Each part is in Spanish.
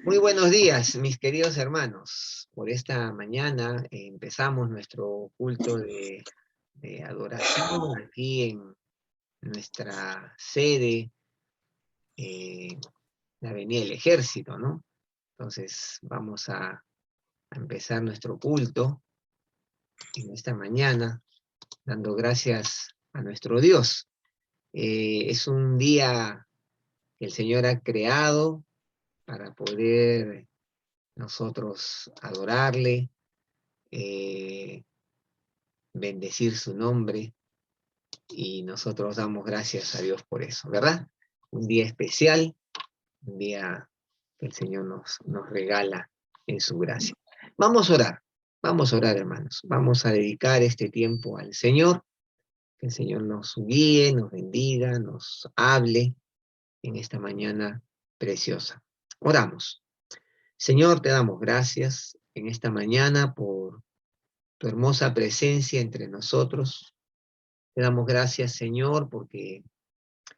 Muy buenos días, mis queridos hermanos. Por esta mañana empezamos nuestro culto de adoración aquí en nuestra sede, la Avenida del Ejército, ¿no? Entonces vamos a empezar nuestro culto en esta mañana, dando gracias a nuestro Dios. Es un día que el Señor ha creado para poder nosotros adorarle, eh, bendecir su nombre, y nosotros damos gracias a Dios por eso, ¿verdad? Un día especial, un día que el Señor nos regala en su gracia. Vamos a orar, hermanos. Vamos a dedicar este tiempo al Señor, que el Señor nos guíe, nos bendiga, nos hable en esta mañana preciosa. Oramos. Señor, te damos gracias en esta mañana por tu hermosa presencia entre nosotros. Te damos gracias, Señor, porque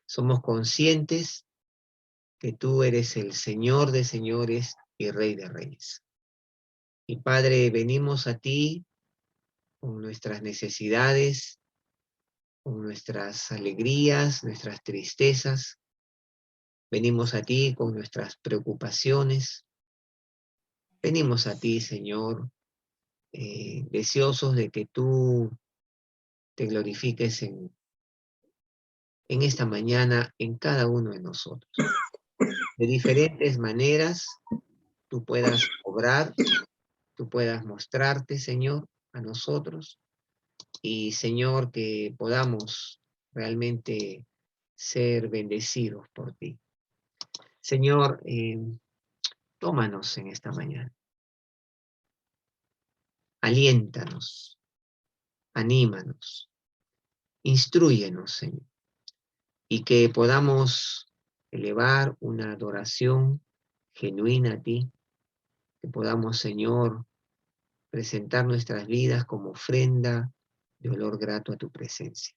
somos conscientes que tú eres el Señor de señores y Rey de reyes. Y Padre, venimos a ti con nuestras necesidades, con nuestras alegrías, nuestras tristezas. Venimos a ti con nuestras preocupaciones. Venimos a ti, Señor, deseosos de que tú te glorifiques en esta mañana en cada uno de nosotros. De diferentes maneras tú puedas obrar, tú puedas mostrarte, Señor, a nosotros, y Señor, que podamos realmente ser bendecidos por ti. Señor, tómanos en esta mañana, aliéntanos, anímanos, instrúyenos, Señor, y que podamos elevar una adoración genuina a ti, que podamos, Señor, presentar nuestras vidas como ofrenda de olor grato a tu presencia.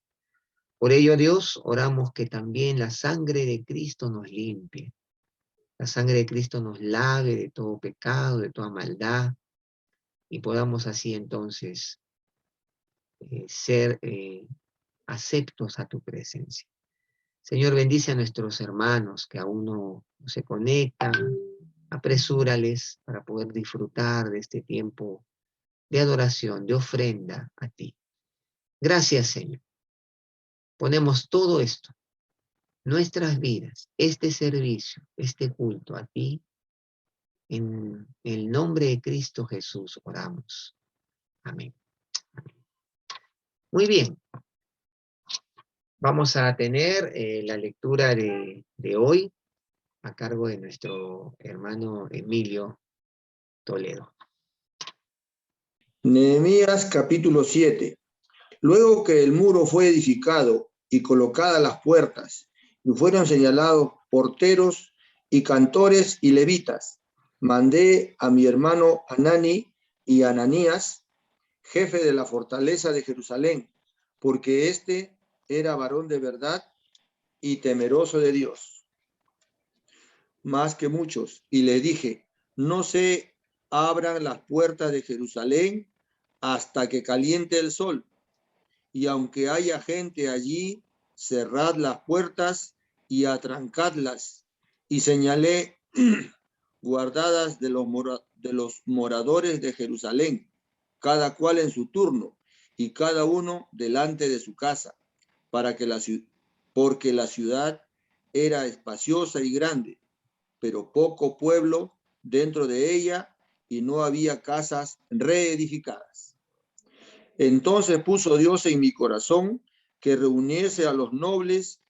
Por ello, Dios, oramos que también la sangre de Cristo nos limpie, la sangre de Cristo nos lave de todo pecado, de toda maldad, y podamos así entonces ser aceptos a tu presencia. Señor, bendice a nuestros hermanos que aún no se conectan, apresúrales para poder disfrutar de este tiempo de adoración, de ofrenda a ti. Gracias, Señor. Ponemos todo esto, nuestras vidas, este servicio, este culto a ti, en el nombre de Cristo Jesús oramos. Amén. Amén. Muy bien. Vamos a tener la lectura de hoy a cargo de nuestro hermano Emilio Toledo. Nehemías capítulo 7. Luego que el muro fue edificado y colocadas las puertas, y fueron señalados porteros y cantores y levitas, mandé a mi hermano Hanani y Ananías, jefe de la fortaleza de Jerusalén, porque éste era varón de verdad y temeroso de Dios, más que muchos, y le dije: no se abran las puertas de Jerusalén hasta que caliente el sol, y aunque haya gente allí, cerrad las puertas y atrancadlas. Y señalé guardadas de los moradores de Jerusalén, cada cual en su turno, y cada uno delante de su casa, porque la ciudad era espaciosa y grande, pero poco pueblo dentro de ella, y no había casas reedificadas. Entonces puso Dios en mi corazón que reuniese a los nobles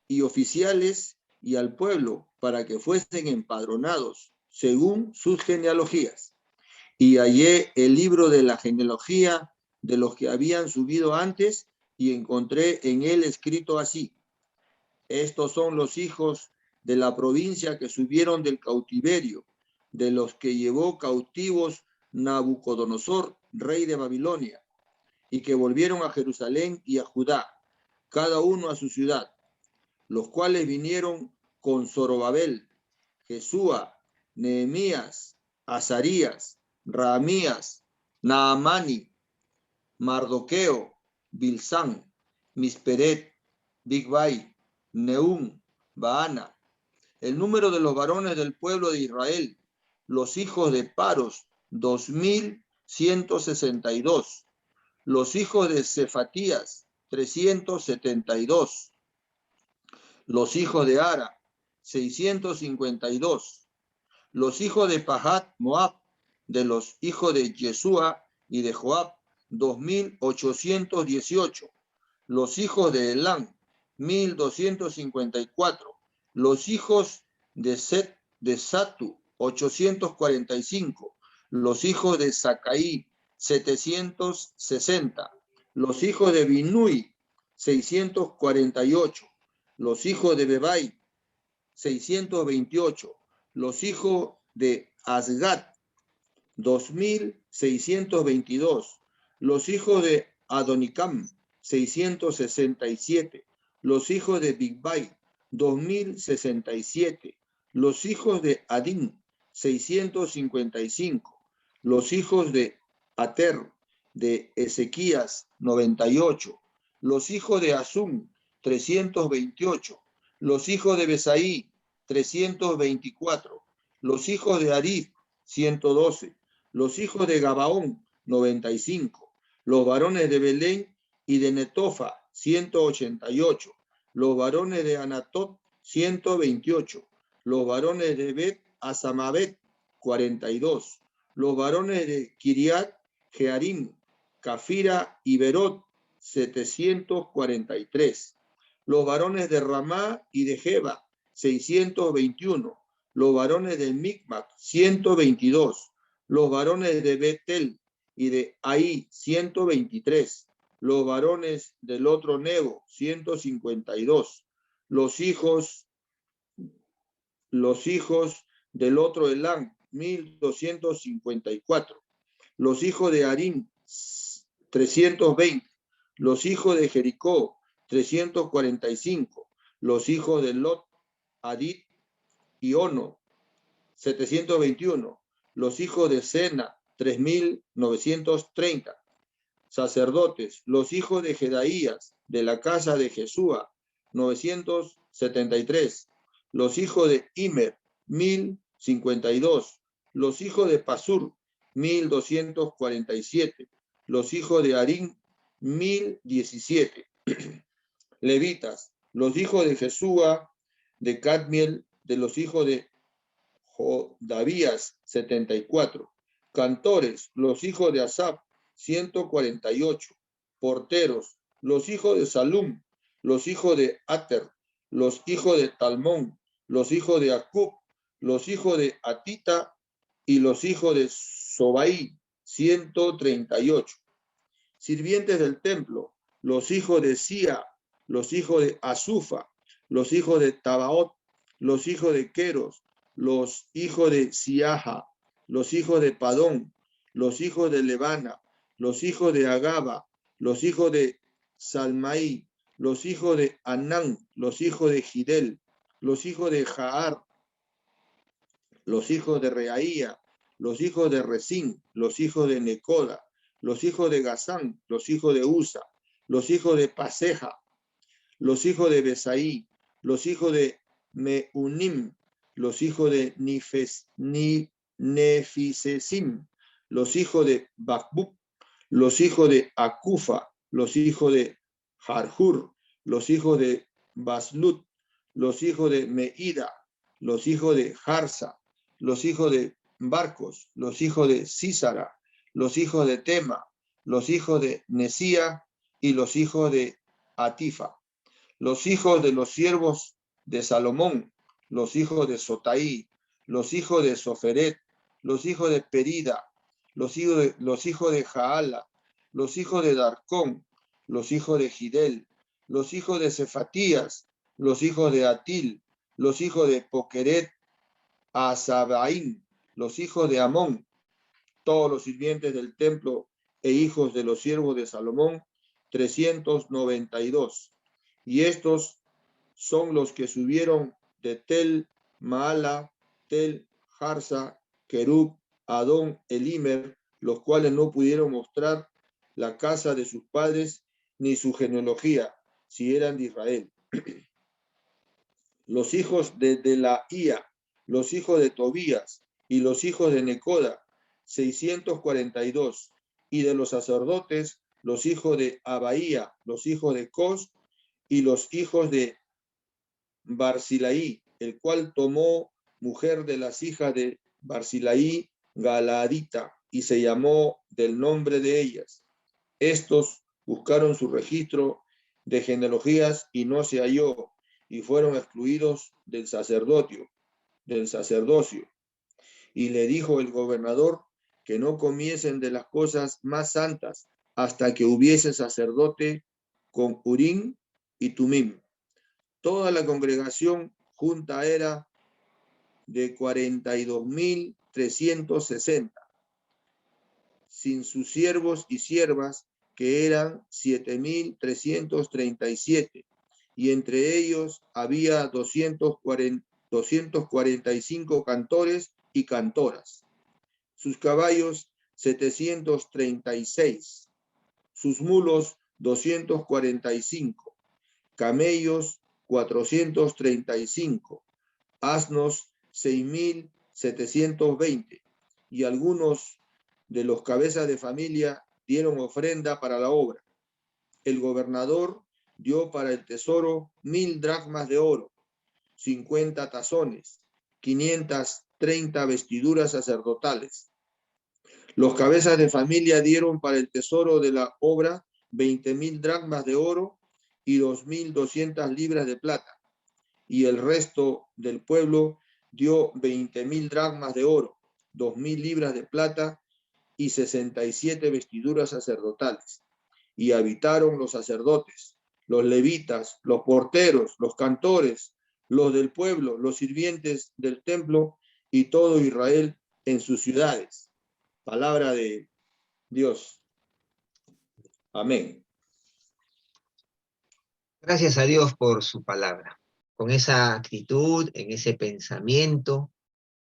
y oficiales y al pueblo para que fuesen empadronados según sus genealogías. Y hallé el libro de la genealogía de los que habían subido antes, y encontré en él escrito así: estos son los hijos de la provincia que subieron del cautiverio, de los que llevó cautivos Nabucodonosor, rey de Babilonia, y que volvieron a Jerusalén y a Judá, cada uno a su ciudad, los cuales vinieron con Zorobabel, Jesúa, Nehemías, Azarías, Ramías, Naamani, Mardoqueo, Bilsán, Misperet, Bigvai, Neum, Baana. El número de los varones del pueblo de Israel, los hijos de Paros, 2162. Los hijos de Cefatías, 372. Los hijos de Ara, 652. Los hijos de Pahat Moab, de los hijos de Yeshua y de Joab, 2818. Los hijos de Elam, 1254. Los hijos de Satu, 845. Los hijos de Sacaí, 760. Los hijos de Binui, 648. Los hijos de Bebai, 628. Los hijos de Asgat, 2622. Los hijos de Adonicam, 667. Los hijos de Bigvai, 2067. Los hijos de Adín, 655. Los hijos de Ater, de Ezequías, 98. Los hijos de Asum, 328. Los hijos de Besaí, 324. Los hijos de Arif, 112. Los hijos de Gabaón, 95. Los varones de Belén y de Netofa, 188. Los varones de Anatot, 128. Los varones de Bet Asamabet, 42. Los varones de Kiriat Jearim, Cafira y Berot, 743. Los varones de Ramá y de Jeba, 621. Los varones de Micmac, 122. Los varones de Betel y de Ahí, 123. Los varones del otro Nebo, 152. Los hijos del otro Elam, 1254. Los hijos de Arim, 320. Los hijos de Jericó, 345. Los hijos de Lot, Adit y Ono, 721. Los hijos de Sena, 3930. Sacerdotes, los hijos de Jedaías, de la casa de Jesúa, 973. Los hijos de Imer, 1052. Los hijos de Pasur, 1247. Los hijos de Arín, 1017. Levitas, los hijos de Jesúa, de Cadmiel, de los hijos de Jodavías, 74. Cantores, los hijos de Asaf, 148. Porteros, los hijos de Salum, los hijos de Ater, los hijos de Talmón, los hijos de Acub, los hijos de Atita y los hijos de Sobaí, 138. Sirvientes del templo, los hijos de Sia, los hijos de Azufa, los hijos de Tabaot, los hijos de Queros, los hijos de Siaja, los hijos de Padón, los hijos de Levana, los hijos de Agaba, los hijos de Salmaí, los hijos de Anán, los hijos de Gidel, los hijos de Jaar, los hijos de Reaía, los hijos de Resín, los hijos de Necoda, los hijos de Gazán, los hijos de Usa, los hijos de Paseja, los hijos de Besaí, los hijos de Meunim, los hijos de Nefisesim, los hijos de Bakbuk, los hijos de Akufa, los hijos de Harhur, los hijos de Baslut, los hijos de Meida, los hijos de Harsa, los hijos de Barcos, los hijos de Císara, los hijos de Tema, los hijos de Nesía y los hijos de Atifa, los hijos de los siervos de Salomón, los hijos de Sotaí, los hijos de Soferet, los hijos de Perida, los hijos de Jaala, los hijos de Darcón, los hijos de Gidel, los hijos de Cefatías, los hijos de Atil, los hijos de Poqueret, Asabaín, los hijos de Amón, todos los sirvientes del templo e hijos de los siervos de Salomón, 392. Y estos son los que subieron de Tel Maala, Tel Jarsa, Kerub, Adón, Elimer, los cuales no pudieron mostrar la casa de sus padres ni su genealogía, si eran de Israel. Los hijos de Delaía, los hijos de Tobías y los hijos de Necoda, 642, y de los sacerdotes, los hijos de Abaía, los hijos de Cos y los hijos de Barzilaí, el cual tomó mujer de las hijas de Barzilaí, Galaadita, y se llamó del nombre de ellas. Estos buscaron su registro de genealogías y no se halló, y fueron excluidos del sacerdocio. Y le dijo el gobernador que no comiesen de las cosas más santas hasta que hubiese sacerdote con Urim y Tumim. Toda la congregación junta era de 42.360, sin sus siervos y siervas, que eran 7.337, y entre ellos había 245 cantores y cantoras. Sus caballos 736, sus mulos 245, camellos 435, asnos 6.720, y algunos de los cabezas de familia dieron ofrenda para la obra. El gobernador dio para el tesoro 1.000 dracmas de oro, 50 tazones, 530 vestiduras sacerdotales. Los cabezas de familia dieron para el tesoro de la obra 20.000 dracmas de oro y 2.200 libras de plata. Y el resto del pueblo dio 20.000 dracmas de oro, 2.000 libras de plata y 67 vestiduras sacerdotales. Y habitaron los sacerdotes, los levitas, los porteros, los cantores, los del pueblo, los sirvientes del templo y todo Israel en sus ciudades. Palabra de Dios. Amén. Gracias a Dios por su palabra. Con esa actitud, en ese pensamiento,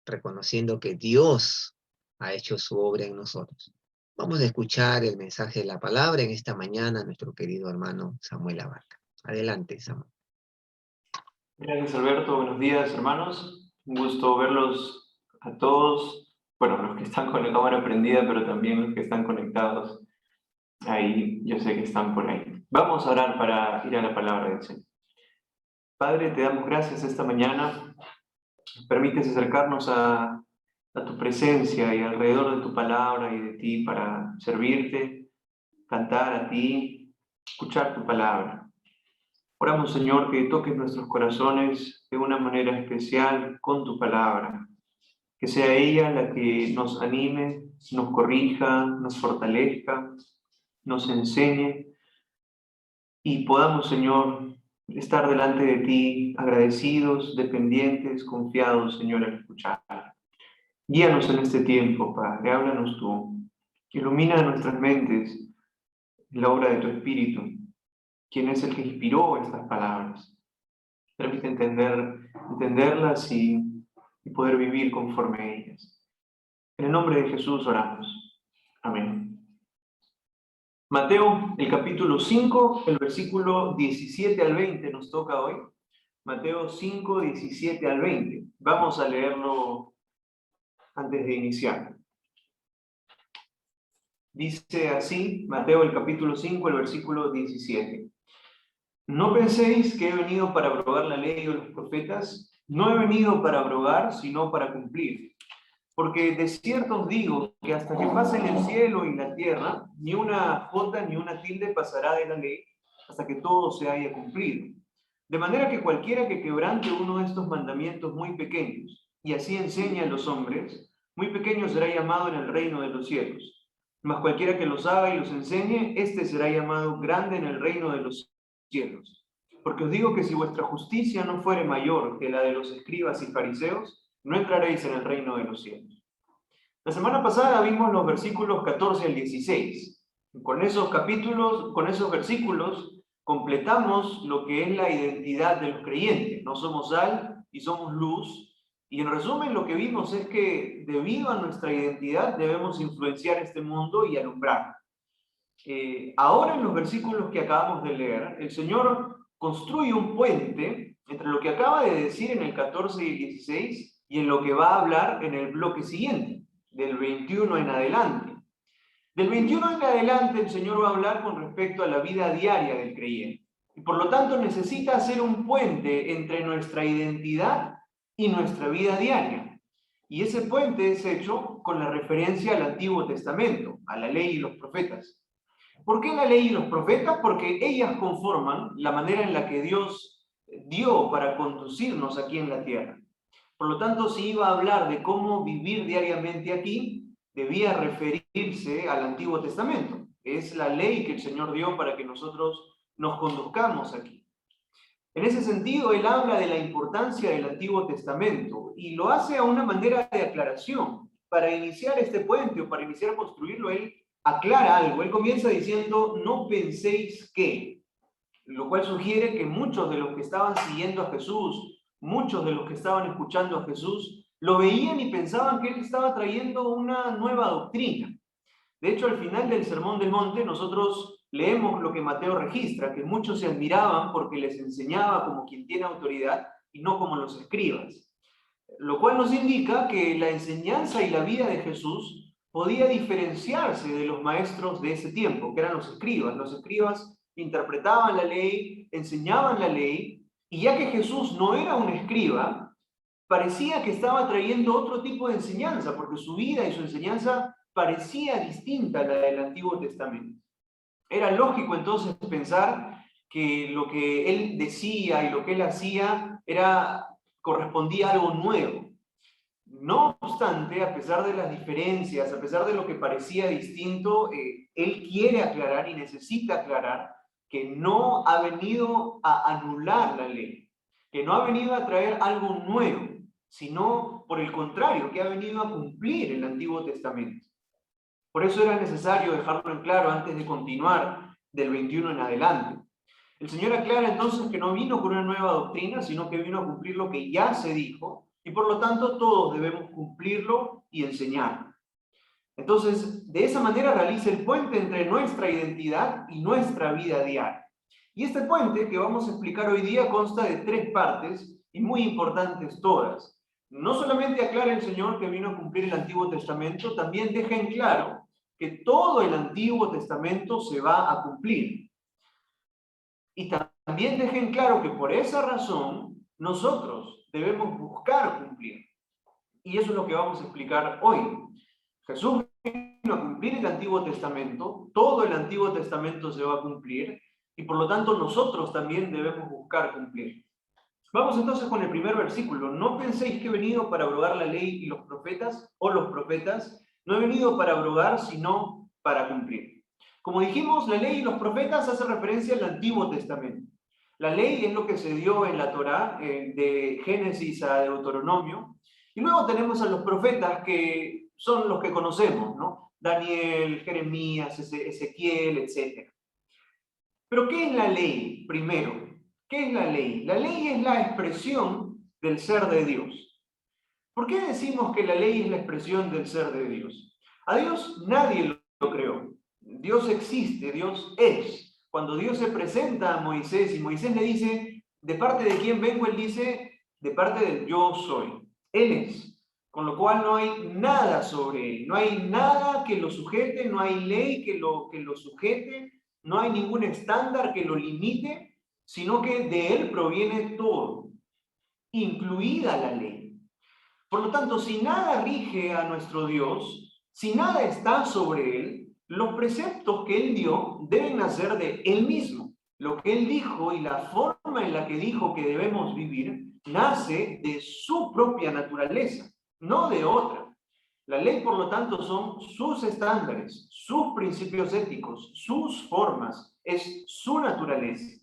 reconociendo que Dios ha hecho su obra en nosotros. Vamos a escuchar el mensaje de la palabra en esta mañana, nuestro querido hermano Samuel Abarca. Adelante, Samuel. Gracias, Alberto. Buenos días, hermanos. Un gusto verlos a todos. Bueno, los que están con la cámara prendida, pero también los que están conectados ahí. Yo sé que están por ahí. Vamos a orar para ir a la palabra del Señor. Padre, te damos gracias esta mañana. Permites acercarnos a tu presencia y alrededor de tu palabra y de ti para servirte, cantar a ti, escuchar tu palabra. Oramos, Señor, que toques nuestros corazones de una manera especial con tu palabra. Que sea ella la que nos anime, nos corrija, nos fortalezca, nos enseñe y podamos, Señor, estar delante de ti agradecidos, dependientes, confiados, Señor, al escuchar. Guíanos en este tiempo, Padre, háblanos tú. Ilumina nuestras mentes en la obra de tu Espíritu, quien es el que inspiró estas palabras. Permite entenderlas y poder vivir conforme a ellas. En el nombre de Jesús oramos. Amén. Mateo, el capítulo 5, el versículo 17 al 20 nos toca hoy. Mateo 5, 17 al 20. Vamos a leerlo antes de iniciar. Dice así, Mateo, el capítulo 5, el versículo 17. No penséis que he venido para abrogar la ley o los profetas. No he venido para abrogar, sino para cumplir. Porque de cierto os digo que hasta que pasen el cielo y la tierra, ni una jota ni una tilde pasará de la ley, hasta que todo se haya cumplido. De manera que cualquiera que quebrante uno de estos mandamientos muy pequeños, y así enseña a los hombres, muy pequeño será llamado en el reino de los cielos. Mas cualquiera que los haga y los enseñe, éste será llamado grande en el reino de los cielos. Porque os digo que si vuestra justicia no fuere mayor que la de los escribas y fariseos, no entraréis en el reino de los cielos. La semana pasada vimos los versículos 14 al 16. Con esos versículos, completamos lo que es la identidad de los creyentes. No somos sal y somos luz, Y en resumen lo que vimos es que debido a nuestra identidad debemos influenciar este mundo y alumbrar. Ahora en los versículos que acabamos de leer, el Señor construye un puente entre lo que acaba de decir en el 14 y el 16 y en lo que va a hablar en el bloque siguiente, del 21 en adelante. Del 21 en adelante el Señor va a hablar con respecto a la vida diaria del creyente. Y por lo tanto necesita hacer un puente entre nuestra identidad y nuestra vida diaria. Y ese puente es hecho con la referencia al Antiguo Testamento, a la ley y los profetas. ¿Por qué la ley y los profetas? Porque ellas conforman la manera en la que Dios dio para conducirnos aquí en la tierra. Por lo tanto, si iba a hablar de cómo vivir diariamente aquí, debía referirse al Antiguo Testamento. Es la ley que el Señor dio para que nosotros nos conduzcamos aquí. En ese sentido, él habla de la importancia del Antiguo Testamento y lo hace a una manera de aclaración. Para iniciar este puente o para iniciar a construirlo, él aclara algo. Él comienza diciendo, no penséis que, lo cual sugiere que muchos de los que estaban siguiendo a Jesús, muchos de los que estaban escuchando a Jesús, lo veían y pensaban que él estaba trayendo una nueva doctrina. De hecho, al final del Sermón del Monte, nosotros leemos lo que Mateo registra, que muchos se admiraban porque les enseñaba como quien tiene autoridad y no como los escribas. Lo cual nos indica que la enseñanza y la vida de Jesús podía diferenciarse de los maestros de ese tiempo, que eran los escribas. Los escribas interpretaban la ley, enseñaban la ley, y ya que Jesús no era un escriba, parecía que estaba trayendo otro tipo de enseñanza, porque su vida y su enseñanza parecía distinta a la del Antiguo Testamento. Era lógico entonces pensar que lo que él decía y lo que él hacía correspondía a algo nuevo. No obstante, a pesar de las diferencias, a pesar de lo que parecía distinto, él quiere aclarar y necesita aclarar que no ha venido a anular la ley, que no ha venido a traer algo nuevo, sino por el contrario, que ha venido a cumplir el Antiguo Testamento. Por eso era necesario dejarlo en claro antes de continuar del 21 en adelante. El Señor aclara entonces que no vino con una nueva doctrina, sino que vino a cumplir lo que ya se dijo, y por lo tanto todos debemos cumplirlo y enseñarlo. Entonces, de esa manera realiza el puente entre nuestra identidad y nuestra vida diaria. Y este puente que vamos a explicar hoy día consta de 3 partes, y muy importantes todas. No solamente aclara el Señor que vino a cumplir el Antiguo Testamento, también deja en claro que todo el Antiguo Testamento se va a cumplir. Y también deja en claro que por esa razón nosotros debemos buscar cumplir. Y eso es lo que vamos a explicar hoy. Jesús vino a cumplir el Antiguo Testamento, todo el Antiguo Testamento se va a cumplir, y por lo tanto nosotros también debemos buscar cumplir. Vamos entonces con el primer versículo. No penséis que he venido para abrogar la ley y los profetas, o los profetas. No he venido para abrogar, sino para cumplir. Como dijimos, la ley y los profetas hace referencia al Antiguo Testamento. La ley es lo que se dio en la Torá, de Génesis a Deuteronomio. Y luego tenemos a los profetas, que son los que conocemos, ¿no? Daniel, Jeremías, Ezequiel, etc. Pero ¿qué es la ley primero? ¿Qué es la ley? La ley es la expresión del ser de Dios. ¿Por qué decimos que la ley es la expresión del ser de Dios? A Dios nadie lo creó. Dios existe, Dios es. Cuando Dios se presenta a Moisés y Moisés le dice, ¿de parte de quién vengo? Él dice, de parte del yo soy. Él es. Con lo cual no hay nada sobre él. No hay nada que lo sujete, no hay ley que lo sujete, no hay ningún estándar que lo limite, sino que de él proviene todo, incluida la ley. Por lo tanto, si nada rige a nuestro Dios, si nada está sobre él, los preceptos que él dio deben nacer de él mismo. Lo que él dijo y la forma en la que dijo que debemos vivir nace de su propia naturaleza, no de otra. La ley, por lo tanto, son sus estándares, sus principios éticos, sus formas, es su naturaleza.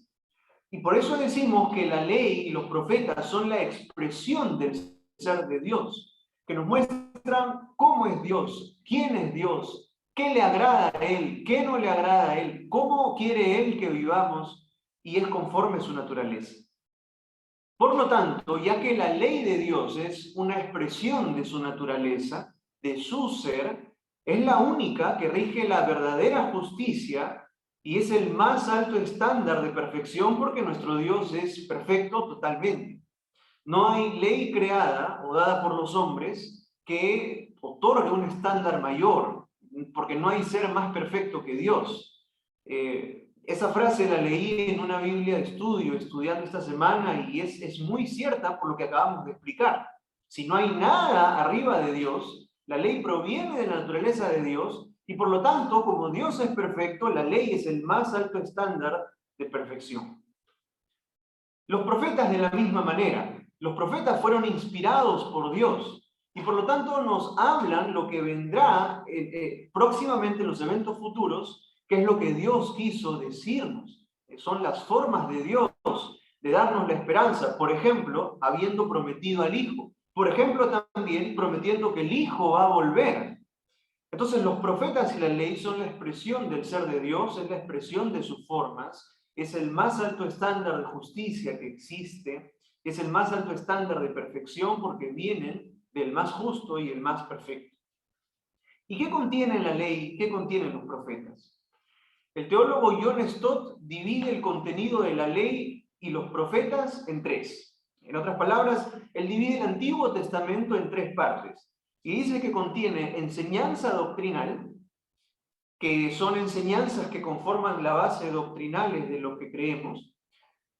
Y por eso decimos que la ley y los profetas son la expresión del ser de Dios, que nos muestran cómo es Dios, quién es Dios, qué le agrada a Él, qué no le agrada a Él, cómo quiere Él que vivamos, y es conforme a su naturaleza. Por lo tanto, ya que la ley de Dios es una expresión de su naturaleza, de su ser, es la única que rige la verdadera justicia y es el más alto estándar de perfección porque nuestro Dios es perfecto totalmente. No hay ley creada o dada por los hombres que otorgue un estándar mayor, porque no hay ser más perfecto que Dios. Esa frase la leí en una Biblia de estudio, estudiando esta semana, y es muy cierta por lo que acabamos de explicar. Si no hay nada arriba de Dios, la ley proviene de la naturaleza de Dios, y por lo tanto, como Dios es perfecto, la ley es el más alto estándar de perfección. Los profetas de la misma manera. Los profetas fueron inspirados por Dios y por lo tanto nos hablan lo que vendrá próximamente en los eventos futuros, que es lo que Dios quiso decirnos. Son las formas de Dios de darnos la esperanza. Por ejemplo, habiendo prometido al Hijo. Por ejemplo, también prometiendo que el Hijo va a volver. Entonces, los profetas y la ley son la expresión del ser de Dios, es la expresión de sus formas, es el más alto estándar de justicia que existe, es el más alto estándar de perfección porque vienen del más justo y el más perfecto. ¿Y qué contiene la ley? ¿Qué contienen los profetas? El teólogo John Stott divide el contenido de la ley y los profetas en tres. En otras palabras, él divide el Antiguo Testamento en tres partes. Y dice que contiene enseñanza doctrinal, que son enseñanzas que conforman la base doctrinales de lo que creemos.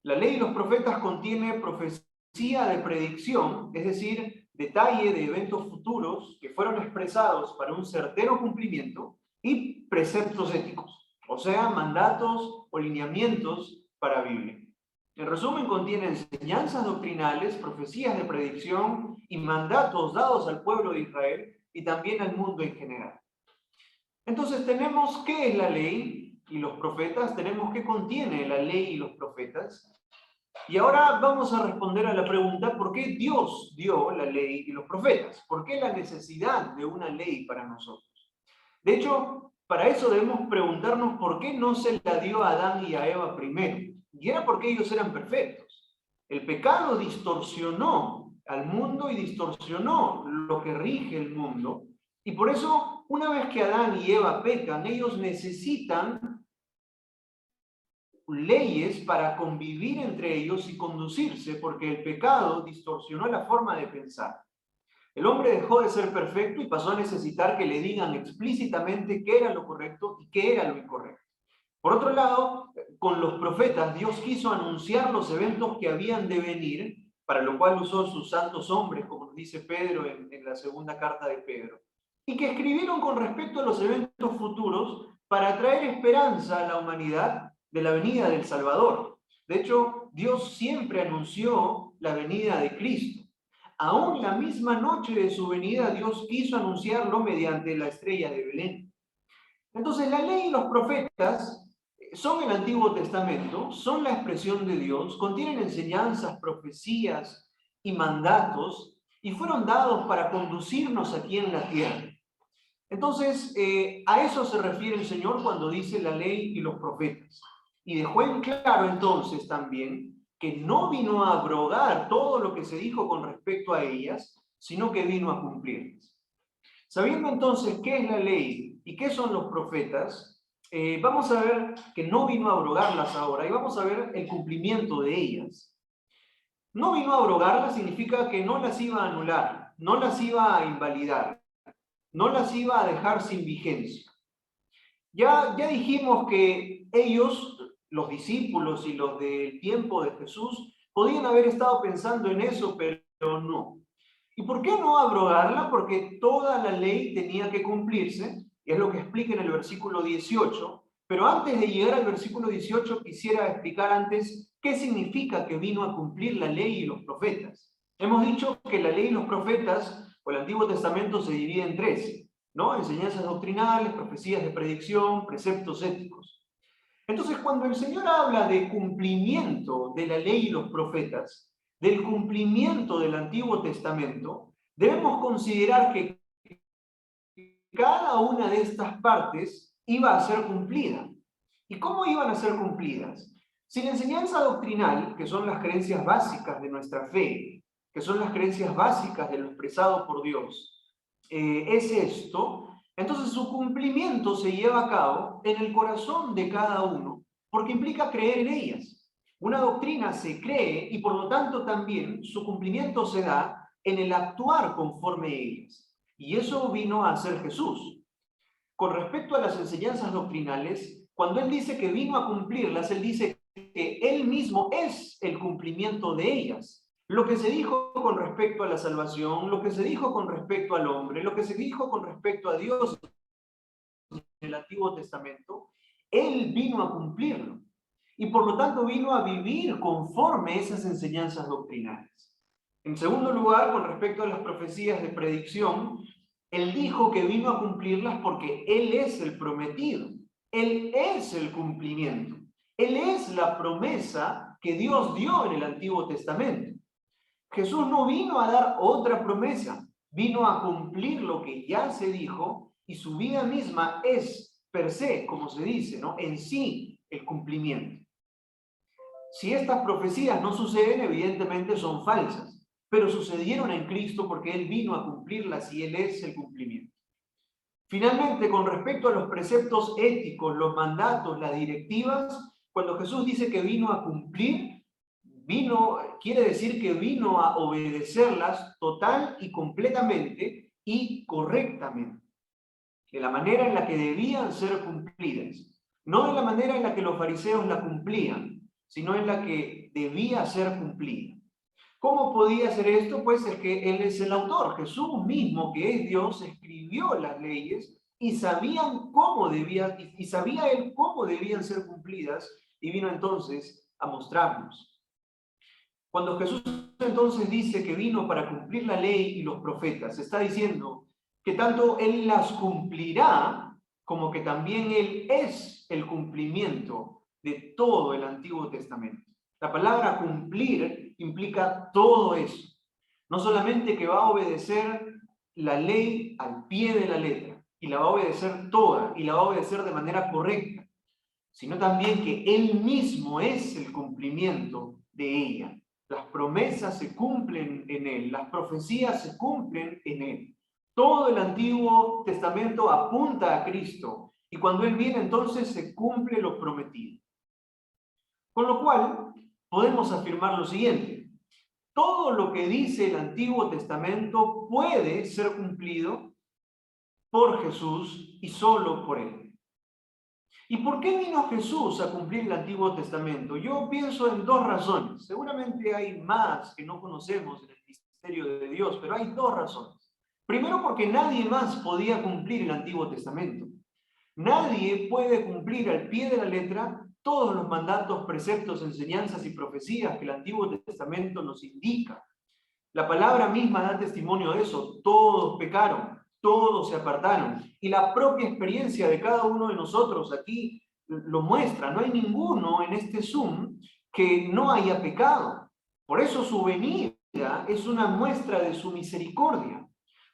La ley y los profetas contiene profecía de predicción, es decir, detalle de eventos futuros que fueron expresados para un certero cumplimiento, y preceptos éticos, o sea, mandatos o lineamientos para vivir. En resumen, contiene enseñanzas doctrinales, profecías de predicción y mandatos dados al pueblo de Israel y también al mundo en general. Entonces tenemos qué es la ley y los profetas, tenemos qué contiene la ley y los profetas. Y ahora vamos a responder a la pregunta, ¿por qué Dios dio la ley y los profetas? ¿Por qué la necesidad de una ley para nosotros? De hecho, para eso debemos preguntarnos por qué no se la dio a Adán y a Eva primero. Y era porque ellos eran perfectos. El pecado distorsionó al mundo y distorsionó lo que rige el mundo. Y por eso, una vez que Adán y Eva pecan, ellos necesitan leyes para convivir entre ellos y conducirse, porque el pecado distorsionó la forma de pensar. El hombre dejó de ser perfecto y pasó a necesitar que le digan explícitamente qué era lo correcto y qué era lo incorrecto. Por otro lado, con los profetas, Dios quiso anunciar los eventos que habían de venir, para lo cual usó sus santos hombres, como nos dice Pedro en la segunda carta de Pedro, y que escribieron con respecto a los eventos futuros para traer esperanza a la humanidad de la venida del Salvador. De hecho, Dios siempre anunció la venida de Cristo. Aún la misma noche de su venida, Dios quiso anunciarlo mediante la estrella de Belén. Entonces, la ley y los profetas son el Antiguo Testamento, son la expresión de Dios, contienen enseñanzas, profecías y mandatos, y fueron dados para conducirnos aquí en la tierra. Entonces, a eso se refiere el Señor cuando dice la ley y los profetas. Y dejó en claro entonces también que no vino a abrogar todo lo que se dijo con respecto a ellas, sino que vino a cumplirlas. Sabiendo entonces qué es la ley y qué son los profetas, vamos a ver que no vino a abrogarlas ahora y vamos a ver el cumplimiento de ellas. No vino a abrogarlas significa que no las iba a anular, no las iba a invalidar, no las iba a dejar sin vigencia. Ya dijimos que ellos, los discípulos y los del tiempo de Jesús, podían haber estado pensando en eso, pero no. ¿Y por qué no abrogarla? Porque toda la ley tenía que cumplirse, y es lo que explica en el versículo 18, pero antes de llegar al versículo 18 quisiera explicar antes qué significa que vino a cumplir la ley y los profetas. Hemos dicho que la ley y los profetas, o el Antiguo Testamento, se divide en tres, ¿no? Enseñanzas doctrinales, profecías de predicción, preceptos éticos. Entonces, cuando el Señor habla de cumplimiento de la ley y los profetas, del cumplimiento del Antiguo Testamento, debemos considerar que cada una de estas partes iba a ser cumplida. ¿Y cómo iban a ser cumplidas? Si la enseñanza doctrinal, que son las creencias básicas de nuestra fe, que son las creencias básicas de lo expresado por Dios, es esto, entonces su cumplimiento se lleva a cabo en el corazón de cada uno, porque implica creer en ellas. Una doctrina se cree y por lo tanto también su cumplimiento se da en el actuar conforme a ellas. Y eso vino a hacer Jesús. Con respecto a las enseñanzas doctrinales, cuando Él dice que vino a cumplirlas, Él dice que Él mismo es el cumplimiento de ellas. Lo que se dijo con respecto a la salvación, lo que se dijo con respecto al hombre, lo que se dijo con respecto a Dios en el Antiguo Testamento, Él vino a cumplirlo. Y por lo tanto vino a vivir conforme a esas enseñanzas doctrinales. En segundo lugar, con respecto a las profecías de predicción, Él dijo que vino a cumplirlas porque Él es el prometido. Él es el cumplimiento. Él es la promesa que Dios dio en el Antiguo Testamento. Jesús no vino a dar otra promesa, vino a cumplir lo que ya se dijo y su vida misma es per se, como se dice, ¿no? En sí el cumplimiento. Si estas profecías no suceden, evidentemente son falsas, pero sucedieron en Cristo porque Él vino a cumplirlas y Él es el cumplimiento. Finalmente, con respecto a los preceptos éticos, los mandatos, las directivas, cuando Jesús dice que vino a cumplir, quiere decir que vino a obedecerlas total y completamente y correctamente, de la manera en la que debían ser cumplidas, no de la manera en la que los fariseos la cumplían, sino en la que debía ser cumplida. ¿Cómo podía hacer esto? Pues es que Él es el autor. Jesús mismo, que es Dios, escribió las leyes y sabía Él cómo debían ser cumplidas y vino entonces a mostrarnos. Cuando Jesús entonces dice que vino para cumplir la ley y los profetas, está diciendo que tanto Él las cumplirá como que también Él es el cumplimiento de todo el Antiguo Testamento. La palabra cumplir implica todo eso. No solamente que va a obedecer la ley al pie de la letra, y la va a obedecer toda, y la va a obedecer de manera correcta, sino también que Él mismo es el cumplimiento de ella. Las promesas se cumplen en Él, las profecías se cumplen en Él. Todo el Antiguo Testamento apunta a Cristo, y cuando Él viene entonces se cumple lo prometido. Con lo cual, podemos afirmar lo siguiente: todo lo que dice el Antiguo Testamento puede ser cumplido por Jesús y solo por Él. ¿Y por qué vino Jesús a cumplir el Antiguo Testamento? Yo pienso en dos razones. Seguramente hay más que no conocemos en el misterio de Dios, pero hay dos razones. Primero, porque nadie más podía cumplir el Antiguo Testamento. Nadie puede cumplir al pie de la letra todos los mandatos, preceptos, enseñanzas y profecías que el Antiguo Testamento nos indica. La palabra misma da testimonio de eso. Todos pecaron, todos se apartaron. Y la propia experiencia de cada uno de nosotros aquí lo muestra. No hay ninguno en este Zoom que no haya pecado. Por eso su venida es una muestra de su misericordia.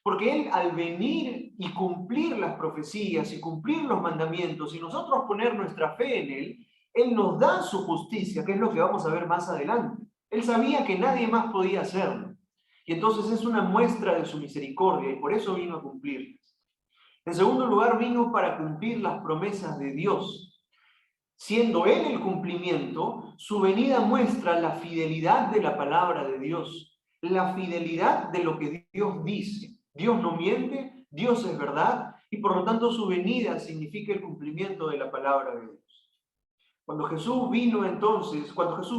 Porque Él, al venir y cumplir las profecías y cumplir los mandamientos y nosotros poner nuestra fe en Él, Él nos da su justicia, que es lo que vamos a ver más adelante. Él sabía que nadie más podía hacerlo. Y entonces es una muestra de su misericordia y por eso vino a cumplirlas. En segundo lugar, vino para cumplir las promesas de Dios. Siendo Él el cumplimiento, su venida muestra la fidelidad de la palabra de Dios, la fidelidad de lo que Dios dice. Dios no miente, Dios es verdad, y por lo tanto su venida significa el cumplimiento de la palabra de Dios. Cuando Jesús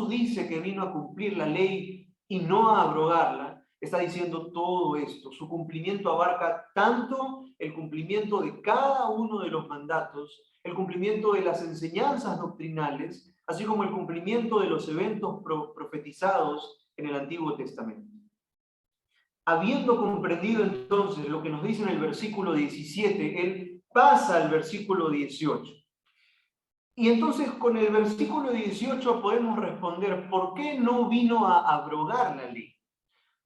dice que vino a cumplir la ley y no a abrogarla, está diciendo todo esto. Su cumplimiento abarca tanto el cumplimiento de cada uno de los mandatos, el cumplimiento de las enseñanzas doctrinales, así como el cumplimiento de los eventos profetizados en el Antiguo Testamento. Habiendo comprendido entonces lo que nos dice en el versículo 17, él pasa al versículo 18. Y entonces con el versículo 18 podemos responder, ¿por qué no vino a abrogar la ley?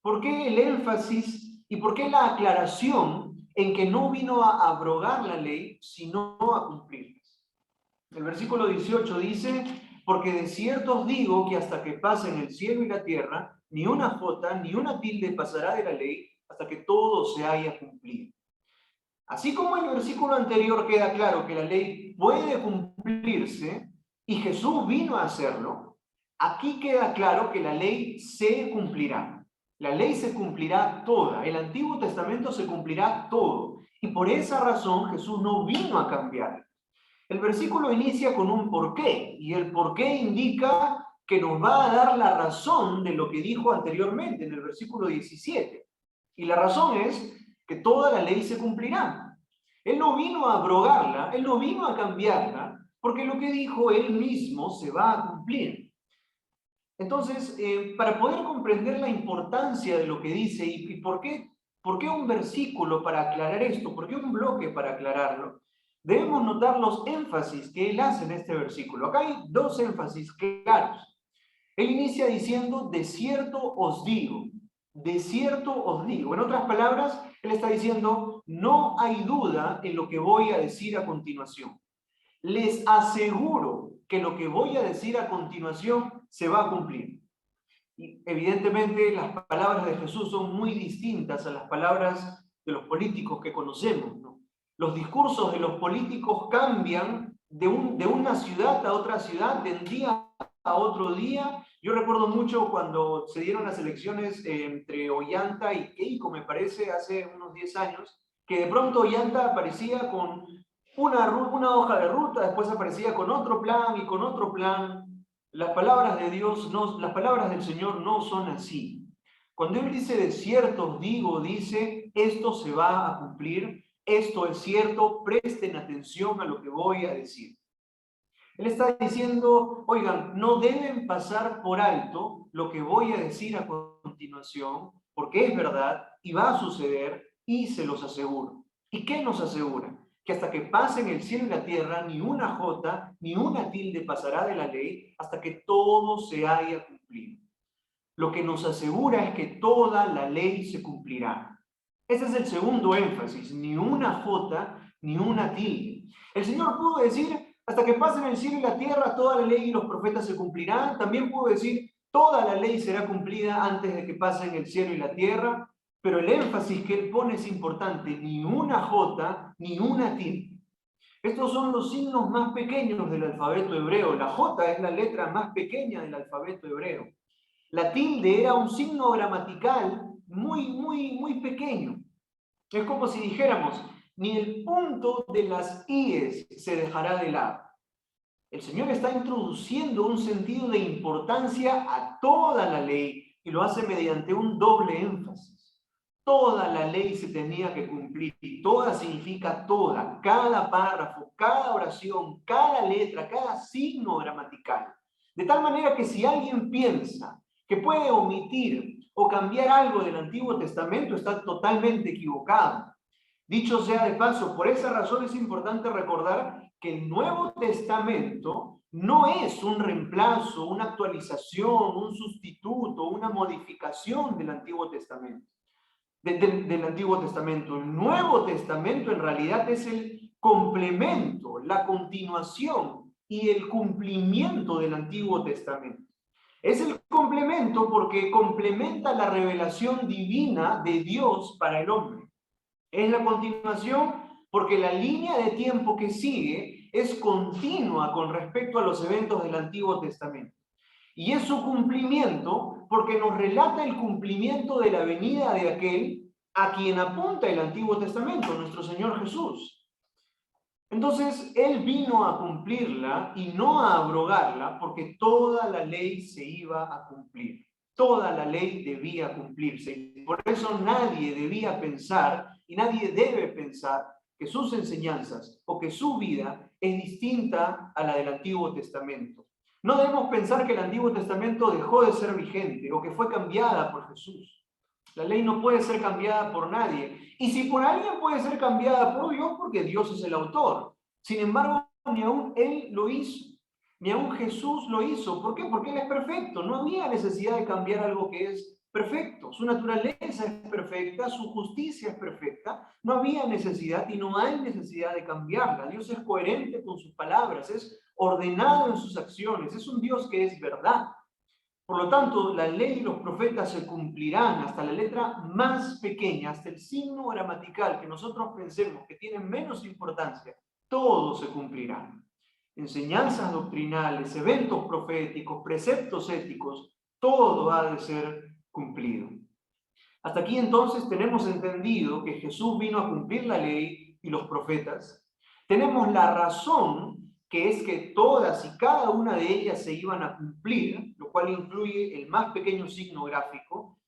¿Por qué el énfasis y por qué la aclaración en que no vino a abrogar la ley, sino a cumplirla? El versículo 18 dice, porque de cierto os digo que hasta que pasen el cielo y la tierra, ni una jota ni una tilde pasará de la ley hasta que todo se haya cumplido. Así como en el versículo anterior queda claro que la ley puede cumplirse y Jesús vino a hacerlo, aquí queda claro que la ley se cumplirá. La ley se cumplirá toda. El Antiguo Testamento se cumplirá todo. Y por esa razón Jesús no vino a cambiar. El versículo inicia con un porqué, y el porqué indica que nos va a dar la razón de lo que dijo anteriormente en el versículo 17. Y la razón es que toda la ley se cumplirá. Él no vino a abrogarla, él no vino a cambiarla, porque lo que dijo él mismo se va a cumplir. Entonces, para poder comprender la importancia de lo que dice y por qué un versículo para aclarar esto, por qué un bloque para aclararlo, debemos notar los énfasis que él hace en este versículo. Acá hay dos énfasis claros. Él inicia diciendo, de cierto os digo, de cierto os digo. En otras palabras, él está diciendo, no hay duda en lo que voy a decir a continuación. Les aseguro que lo que voy a decir a continuación se va a cumplir. Y evidentemente las palabras de Jesús son muy distintas a las palabras de los políticos que conocemos, ¿no? Los discursos de los políticos cambian de una ciudad a otra ciudad, de un día a otro día. Yo recuerdo mucho cuando se dieron las elecciones entre Ollanta y Keiko, me parece, hace unos 10 años, que de pronto Ollanta aparecía con una hoja de ruta, después aparecía con otro plan y con otro plan. Las palabras de Dios, las palabras del Señor no son así. Cuando Él dice de cierto os digo, dice esto se va a cumplir, esto es cierto, presten atención a lo que voy a decir. Él está diciendo, oigan, no deben pasar por alto lo que voy a decir a continuación, porque es verdad y va a suceder y se los aseguro. ¿Y qué nos asegura? Que hasta que pasen el cielo y la tierra, ni una jota ni una tilde pasará de la ley hasta que todo se haya cumplido. Lo que nos asegura es que toda la ley se cumplirá. Ese es el segundo énfasis, ni una jota ni una tilde. El Señor pudo decir, hasta que pasen el cielo y la tierra, toda la ley y los profetas se cumplirán. También pudo decir, toda la ley será cumplida antes de que pasen el cielo y la tierra. Pero el énfasis que él pone es importante, ni una jota ni una tilde. Estos son los signos más pequeños del alfabeto hebreo. La jota es la letra más pequeña del alfabeto hebreo. La tilde era un signo gramatical muy pequeño. Es como si dijéramos, ni el punto de las íes se dejará de lado. El Señor está introduciendo un sentido de importancia a toda la ley y lo hace mediante un doble énfasis. Toda la ley se tenía que cumplir, y toda significa toda, cada párrafo, cada oración, cada letra, cada signo gramatical. De tal manera que si alguien piensa que puede omitir o cambiar algo del Antiguo Testamento, está totalmente equivocado. Dicho sea de paso, por esa razón es importante recordar que el Nuevo Testamento no es un reemplazo, una actualización, un sustituto, una modificación del Antiguo Testamento. Del Antiguo Testamento. El Nuevo Testamento en realidad es el complemento, la continuación y el cumplimiento del Antiguo Testamento. Es el complemento porque complementa la revelación divina de Dios para el hombre. Es la continuación porque la línea de tiempo que sigue es continua con respecto a los eventos del Antiguo Testamento. Y es su cumplimiento porque nos relata el cumplimiento de la venida de aquel a quien apunta el Antiguo Testamento, nuestro Señor Jesús. Entonces, Él vino a cumplirla y no a abrogarla porque toda la ley se iba a cumplir. Toda la ley debía cumplirse. Y por eso nadie debía pensar y nadie debe pensar que sus enseñanzas o que su vida es distinta a la del Antiguo Testamento. No debemos pensar que el Antiguo Testamento dejó de ser vigente o que fue cambiada por Jesús. La ley no puede ser cambiada por nadie. Y si por alguien puede ser cambiada por Dios, porque Dios es el autor. Sin embargo, ni aún Él lo hizo. Ni aún Jesús lo hizo. ¿Por qué? Porque Él es perfecto. No había necesidad de cambiar algo que es perfecto, su naturaleza es perfecta, su justicia es perfecta, no había necesidad y no hay necesidad de cambiarla. Dios es coherente con sus palabras, es ordenado en sus acciones, es un Dios que es verdad. Por lo tanto, la ley y los profetas se cumplirán hasta la letra más pequeña, hasta el signo gramatical que nosotros pensemos que tiene menos importancia, todo se cumplirá. Enseñanzas doctrinales, eventos proféticos, preceptos éticos, todo ha de ser cumplido. Hasta aquí entonces tenemos entendido que Jesús vino a cumplir la ley y los profetas. Tenemos la razón, que es que todas y cada una de ellas se iban a cumplir, lo cual incluye el más pequeño signo gráfico,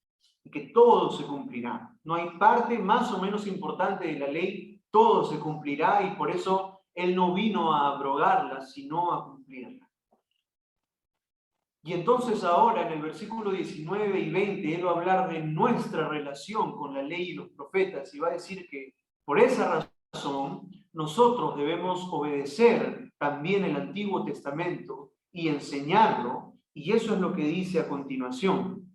y que todo se cumplirá. No hay parte más o menos importante de la ley, todo se cumplirá y por eso Él no vino a abrogarla, sino a cumplirla. Y entonces ahora en el versículo 19 y 20, Él va a hablar de nuestra relación con la ley y los profetas y va a decir que por esa razón nosotros debemos obedecer también el Antiguo Testamento y enseñarlo, y eso es lo que dice a continuación.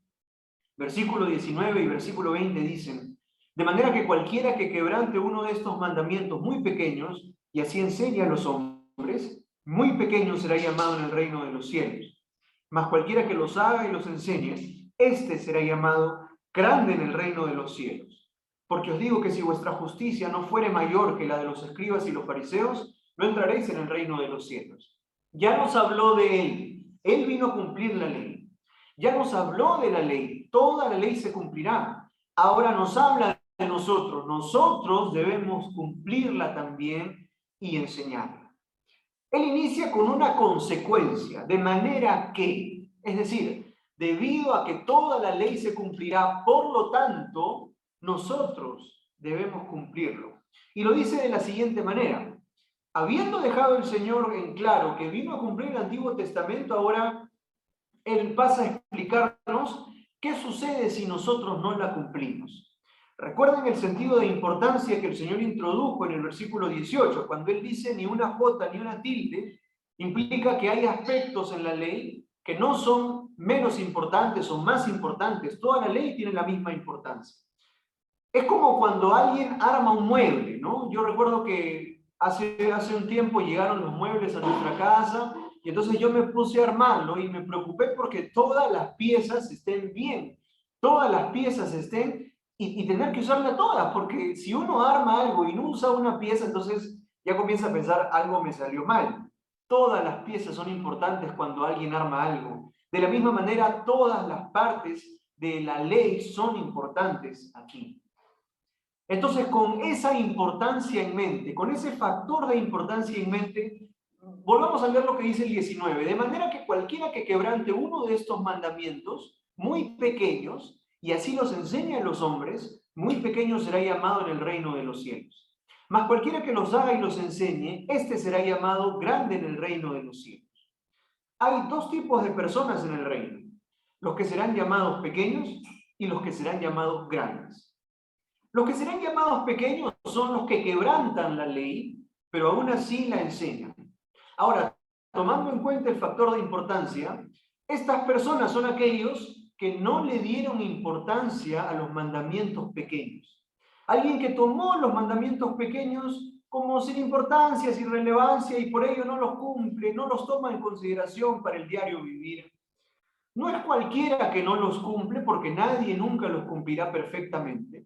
Versículo 19 y versículo 20 dicen: de manera que cualquiera que quebrante uno de estos mandamientos muy pequeños y así enseñe a los hombres, muy pequeño será llamado en el reino de los cielos. Mas cualquiera que los haga y los enseñe, éste será llamado grande en el reino de los cielos. Porque os digo que si vuestra justicia no fuere mayor que la de los escribas y los fariseos, no entraréis en el reino de los cielos. Ya nos habló de Él. Él vino a cumplir la ley. Ya nos habló de la ley. Toda la ley se cumplirá. Ahora nos habla de nosotros. Nosotros debemos cumplirla también y enseñarla. Él inicia con una consecuencia, de manera que, es decir, debido a que toda la ley se cumplirá, por lo tanto, nosotros debemos cumplirlo. Y lo dice de la siguiente manera: habiendo dejado el Señor en claro que vino a cumplir el Antiguo Testamento, ahora Él pasa a explicarnos qué sucede si nosotros no la cumplimos. Recuerden el sentido de importancia que el Señor introdujo en el versículo 18, cuando Él dice ni una jota ni una tilde, implica que hay aspectos en la ley que no son menos importantes o más importantes. Toda la ley tiene la misma importancia. Es como cuando alguien arma un mueble, ¿no? Yo recuerdo que hace un tiempo llegaron los muebles a nuestra casa y entonces yo me puse a armarlo y me preocupé porque todas las piezas estén bien, todas las piezas estén y tener que usarla todas, porque si uno arma algo y no usa una pieza, entonces ya comienza a pensar algo me salió mal. Todas las piezas son importantes cuando alguien arma algo. De la misma manera, todas las partes de la ley son importantes aquí. Entonces, con esa importancia en mente, con ese factor de importancia en mente, volvamos a ver lo que dice el 19. De manera que cualquiera que quebrante uno de estos mandamientos, muy pequeños, y así los enseña a los hombres, muy pequeño será llamado en el reino de los cielos. Mas cualquiera que los haga y los enseñe, este será llamado grande en el reino de los cielos. Hay dos tipos de personas en el reino: los que serán llamados pequeños y los que serán llamados grandes. Los que serán llamados pequeños son los que quebrantan la ley, pero aún así la enseñan. Ahora, tomando en cuenta el factor de importancia, estas personas son aquellos que no le dieron importancia a los mandamientos pequeños. Alguien que tomó los mandamientos pequeños como sin importancia, sin relevancia, y por ello no los cumple, no los toma en consideración para el diario vivir. No es cualquiera que no los cumple, porque nadie nunca los cumplirá perfectamente.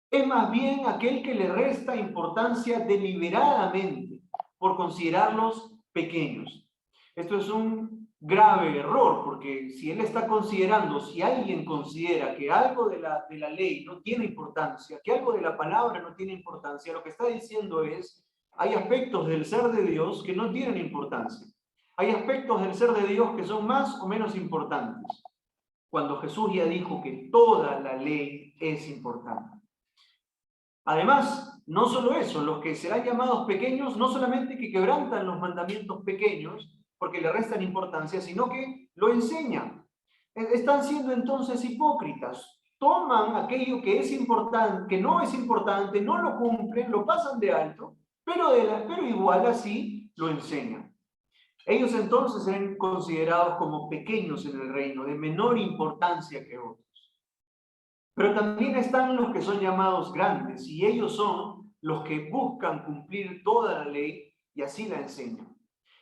Es más bien aquel que le resta importancia deliberadamente por considerarlos pequeños. Esto es un grave error, porque si él está considerando, si alguien considera que algo de la ley no tiene importancia, que algo de la palabra no tiene importancia, lo que está diciendo es, hay aspectos del ser de Dios que no tienen importancia. Hay aspectos del ser de Dios que son más o menos importantes, cuando Jesús ya dijo que toda la ley es importante. Además, no solo eso, los que serán llamados pequeños, no solamente que quebrantan los mandamientos pequeños, porque le restan importancia, sino que lo enseñan. Están siendo entonces hipócritas. Toman aquello que es importante, que no es importante, no lo cumplen, lo pasan de alto, pero igual así lo enseñan. Ellos entonces serán considerados como pequeños en el reino, de menor importancia que otros. Pero también están los que son llamados grandes, y ellos son los que buscan cumplir toda la ley y así la enseñan.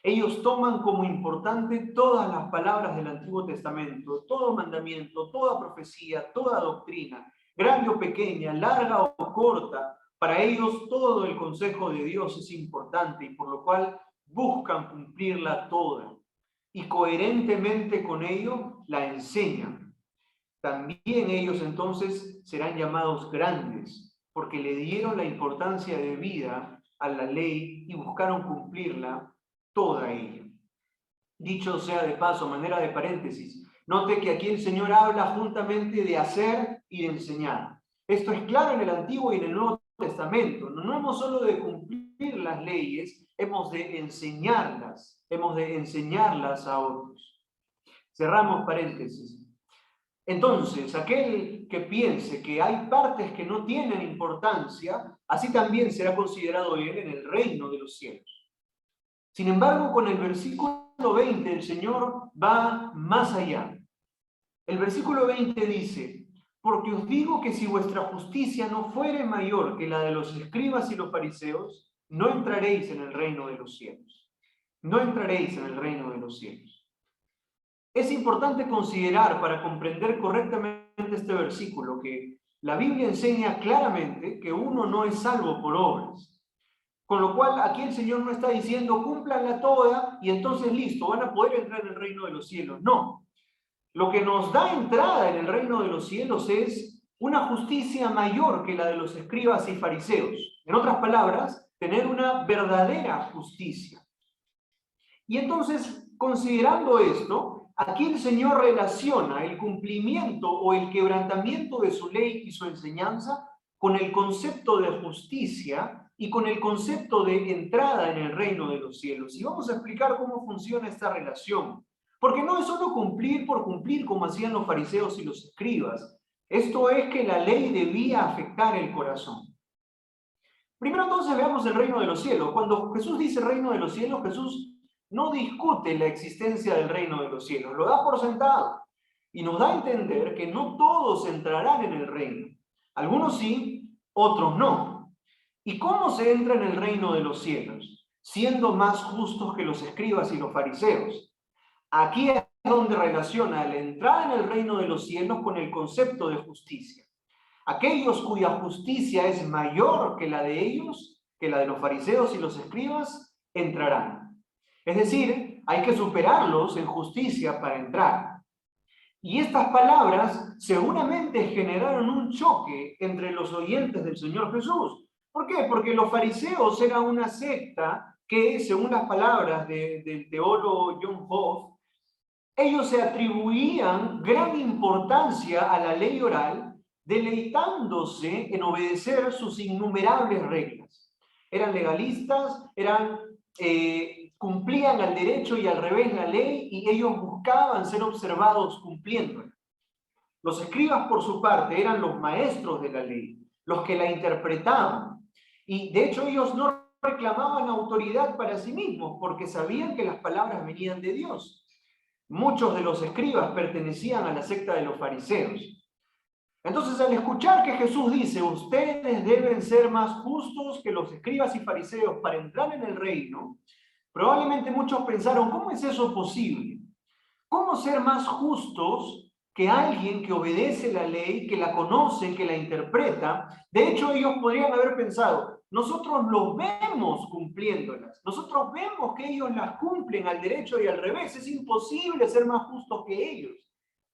Ellos toman como importante todas las palabras del Antiguo Testamento, todo mandamiento, toda profecía, toda doctrina, grande o pequeña, larga o corta. Para ellos todo el consejo de Dios es importante y por lo cual buscan cumplirla toda. Y coherentemente con ello la enseñan. También ellos entonces serán llamados grandes, porque le dieron la importancia de vida a la ley y buscaron cumplirla toda ella. Dicho sea de paso, manera de paréntesis, note que aquí el Señor habla juntamente de hacer y de enseñar. Esto es claro en el Antiguo y en el Nuevo Testamento. No hemos solo de cumplir las leyes, hemos de enseñarlas a otros. Cerramos paréntesis. Entonces, aquel que piense que hay partes que no tienen importancia, así también será considerado él en el reino de los cielos. Sin embargo, con el versículo 20, el Señor va más allá. El versículo 20 dice, porque os digo que si vuestra justicia no fuere mayor que la de los escribas y los fariseos, no entraréis en el reino de los cielos. No entraréis en el reino de los cielos. Es importante considerar para comprender correctamente este versículo que la Biblia enseña claramente que uno no es salvo por obras. Con lo cual, aquí el Señor no está diciendo, cúmplanla toda y entonces listo, van a poder entrar en el reino de los cielos. No. Lo que nos da entrada en el reino de los cielos es una justicia mayor que la de los escribas y fariseos. En otras palabras, tener una verdadera justicia. Y entonces, considerando esto, aquí el Señor relaciona el cumplimiento o el quebrantamiento de su ley y su enseñanza con el concepto de justicia y con el concepto de entrada en el reino de los cielos. Y vamos a explicar cómo funciona esta relación. Porque no es solo cumplir por cumplir como hacían los fariseos y los escribas. Esto es que la ley debía afectar el corazón. Primero entonces veamos el reino de los cielos. Cuando Jesús dice reino de los cielos, Jesús no discute la existencia del reino de los cielos, lo da por sentado. Y nos da a entender que no todos entrarán en el reino. Algunos sí, otros no. ¿Y cómo se entra en el reino de los cielos? Siendo más justos que los escribas y los fariseos. Aquí es donde relaciona la entrada en el reino de los cielos con el concepto de justicia. Aquellos cuya justicia es mayor que la de ellos, que la de los fariseos y los escribas, entrarán. Es decir, hay que superarlos en justicia para entrar. Y estas palabras seguramente generaron un choque entre los oyentes del Señor Jesús. ¿Por qué? Porque los fariseos eran una secta que, según las palabras del teólogo John Hoff, ellos se atribuían gran importancia a la ley oral, deleitándose en obedecer sus innumerables reglas. Eran legalistas, cumplían al derecho y al revés la ley, y ellos buscaban ser observados cumpliéndola. Los escribas, por su parte, eran los maestros de la ley, los que la interpretaban. Y de hecho ellos no reclamaban autoridad para sí mismos, porque sabían que las palabras venían de Dios. Muchos de los escribas pertenecían a la secta de los fariseos. Entonces, al escuchar que Jesús dice, ustedes deben ser más justos que los escribas y fariseos para entrar en el reino, probablemente muchos pensaron, ¿cómo es eso posible? ¿Cómo ser más justos que alguien que obedece la ley, que la conoce, que la interpreta? De hecho, ellos podrían haber pensado, nosotros los vemos cumpliéndolas, nosotros vemos que ellos las cumplen al derecho y al revés, es imposible ser más justos que ellos.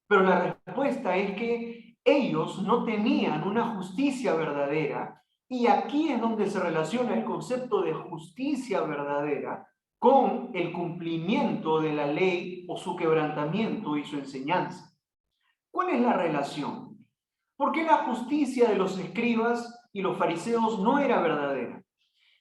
Pero la respuesta es que ellos no tenían una justicia verdadera, y aquí es donde se relaciona el concepto de justicia verdadera con el cumplimiento de la ley o su quebrantamiento y su enseñanza. ¿Cuál es la relación? ¿Por qué la justicia de los escribas y los fariseos no era verdadera?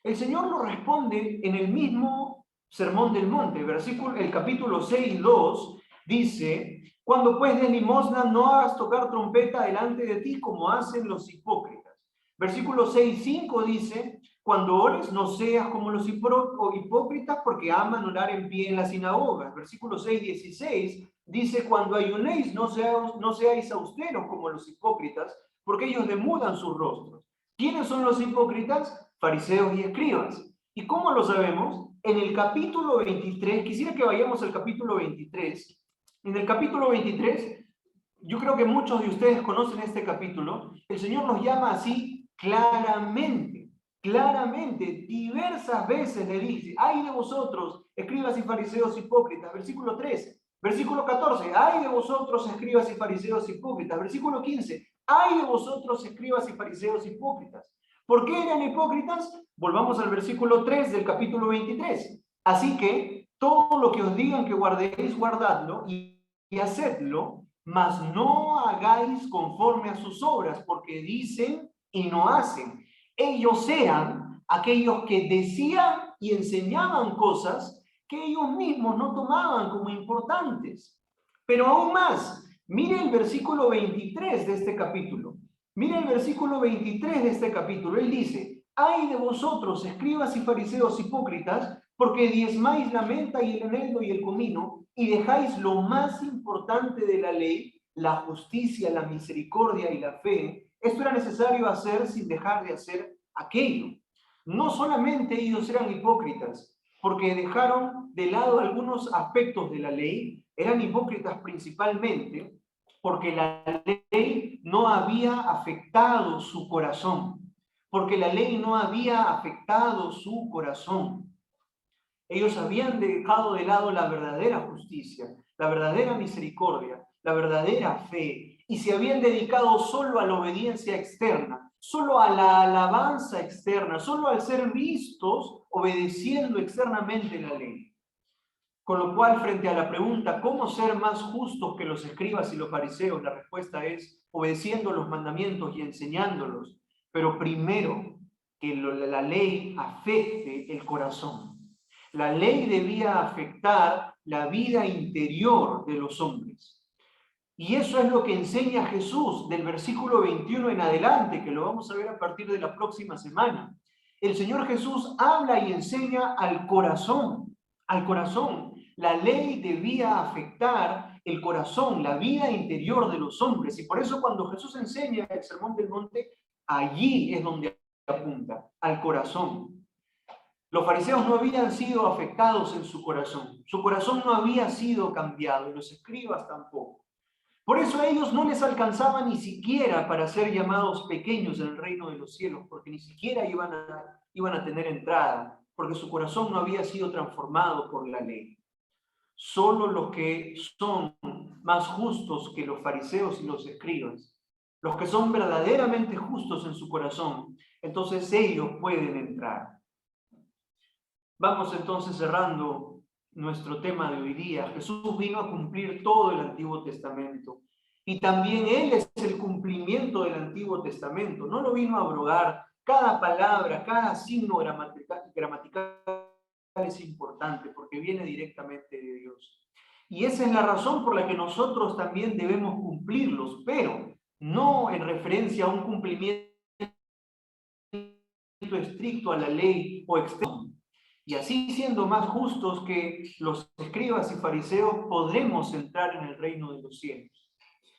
El Señor lo responde en el mismo Sermón del Monte, el capítulo 6:2, dice, cuando pues des limosna no hagas tocar trompeta delante de ti como hacen los hipócritas. Versículo 6:5 dice, cuando ores no seas como los hipócritas porque aman orar en pie en las sinagogas. Versículo 6:16, Dice, cuando ayunéis, no seáis austeros como los hipócritas, porque ellos demudan sus rostros. ¿Quiénes son los hipócritas? Fariseos y escribas. ¿Y cómo lo sabemos? En el capítulo 23, quisiera que vayamos al capítulo 23. En el capítulo 23, yo creo que muchos de ustedes conocen este capítulo. El Señor nos llama así claramente, diversas veces le dice, ay de vosotros, escribas y fariseos hipócritas, versículo 13. Versículo 14, ay de vosotros, escribas y fariseos hipócritas. Versículo 15, ay de vosotros, escribas y fariseos hipócritas. ¿Por qué eran hipócritas? Volvamos al versículo 3 del capítulo 23. Así que todo lo que os digan que guardéis, guardadlo y hacedlo, mas no hagáis conforme a sus obras, porque dicen y no hacen. Ellos eran aquellos que decían y enseñaban cosas que ellos mismos no tomaban como importantes. Pero aún más, mire el versículo 23 de este capítulo. Mire el versículo 23 de este capítulo. Él dice, ay de vosotros, escribas y fariseos hipócritas, porque diezmáis la menta y el eneldo y el comino, y dejáis lo más importante de la ley, la justicia, la misericordia y la fe. Esto era necesario hacer sin dejar de hacer aquello. No solamente ellos eran hipócritas, porque dejaron de lado algunos aspectos de la ley, eran hipócritas principalmente porque la ley no había afectado su corazón, porque la ley no había afectado su corazón. Ellos habían dejado de lado la verdadera justicia, la verdadera misericordia, la verdadera fe, y se habían dedicado solo a la obediencia externa, solo a la alabanza externa, solo al ser vistos obedeciendo externamente la ley. Con lo cual, frente a la pregunta, ¿cómo ser más justos que los escribas y los fariseos? La respuesta es obedeciendo los mandamientos y enseñándolos, pero primero que la ley afecte el corazón. La ley debía afectar la vida interior de los hombres. Y eso es lo que enseña Jesús del versículo 21 en adelante, que lo vamos a ver a partir de la próxima semana. El Señor Jesús habla y enseña al corazón, al corazón. La ley debía afectar el corazón, la vida interior de los hombres. Y por eso cuando Jesús enseña el Sermón del Monte, allí es donde apunta, al corazón. Los fariseos no habían sido afectados en su corazón no había sido cambiado, y los escribas tampoco. Por eso a ellos no les alcanzaba ni siquiera para ser llamados pequeños en el reino de los cielos, porque ni siquiera iban a tener entrada, porque su corazón no había sido transformado por la ley. Solo los que son más justos que los fariseos y los escribas, los que son verdaderamente justos en su corazón, entonces ellos pueden entrar. Vamos entonces cerrando nuestro tema de hoy día. Jesús vino a cumplir todo el Antiguo Testamento y también Él es el cumplimiento del Antiguo Testamento. No lo vino a abrogar. Cada palabra, cada signo gramatical es importante porque viene directamente de Dios. Y esa es la razón por la que nosotros también debemos cumplirlos, pero no en referencia a un cumplimiento estricto a la ley o externo. Y así, siendo más justos que los escribas y fariseos, podremos entrar en el reino de los cielos.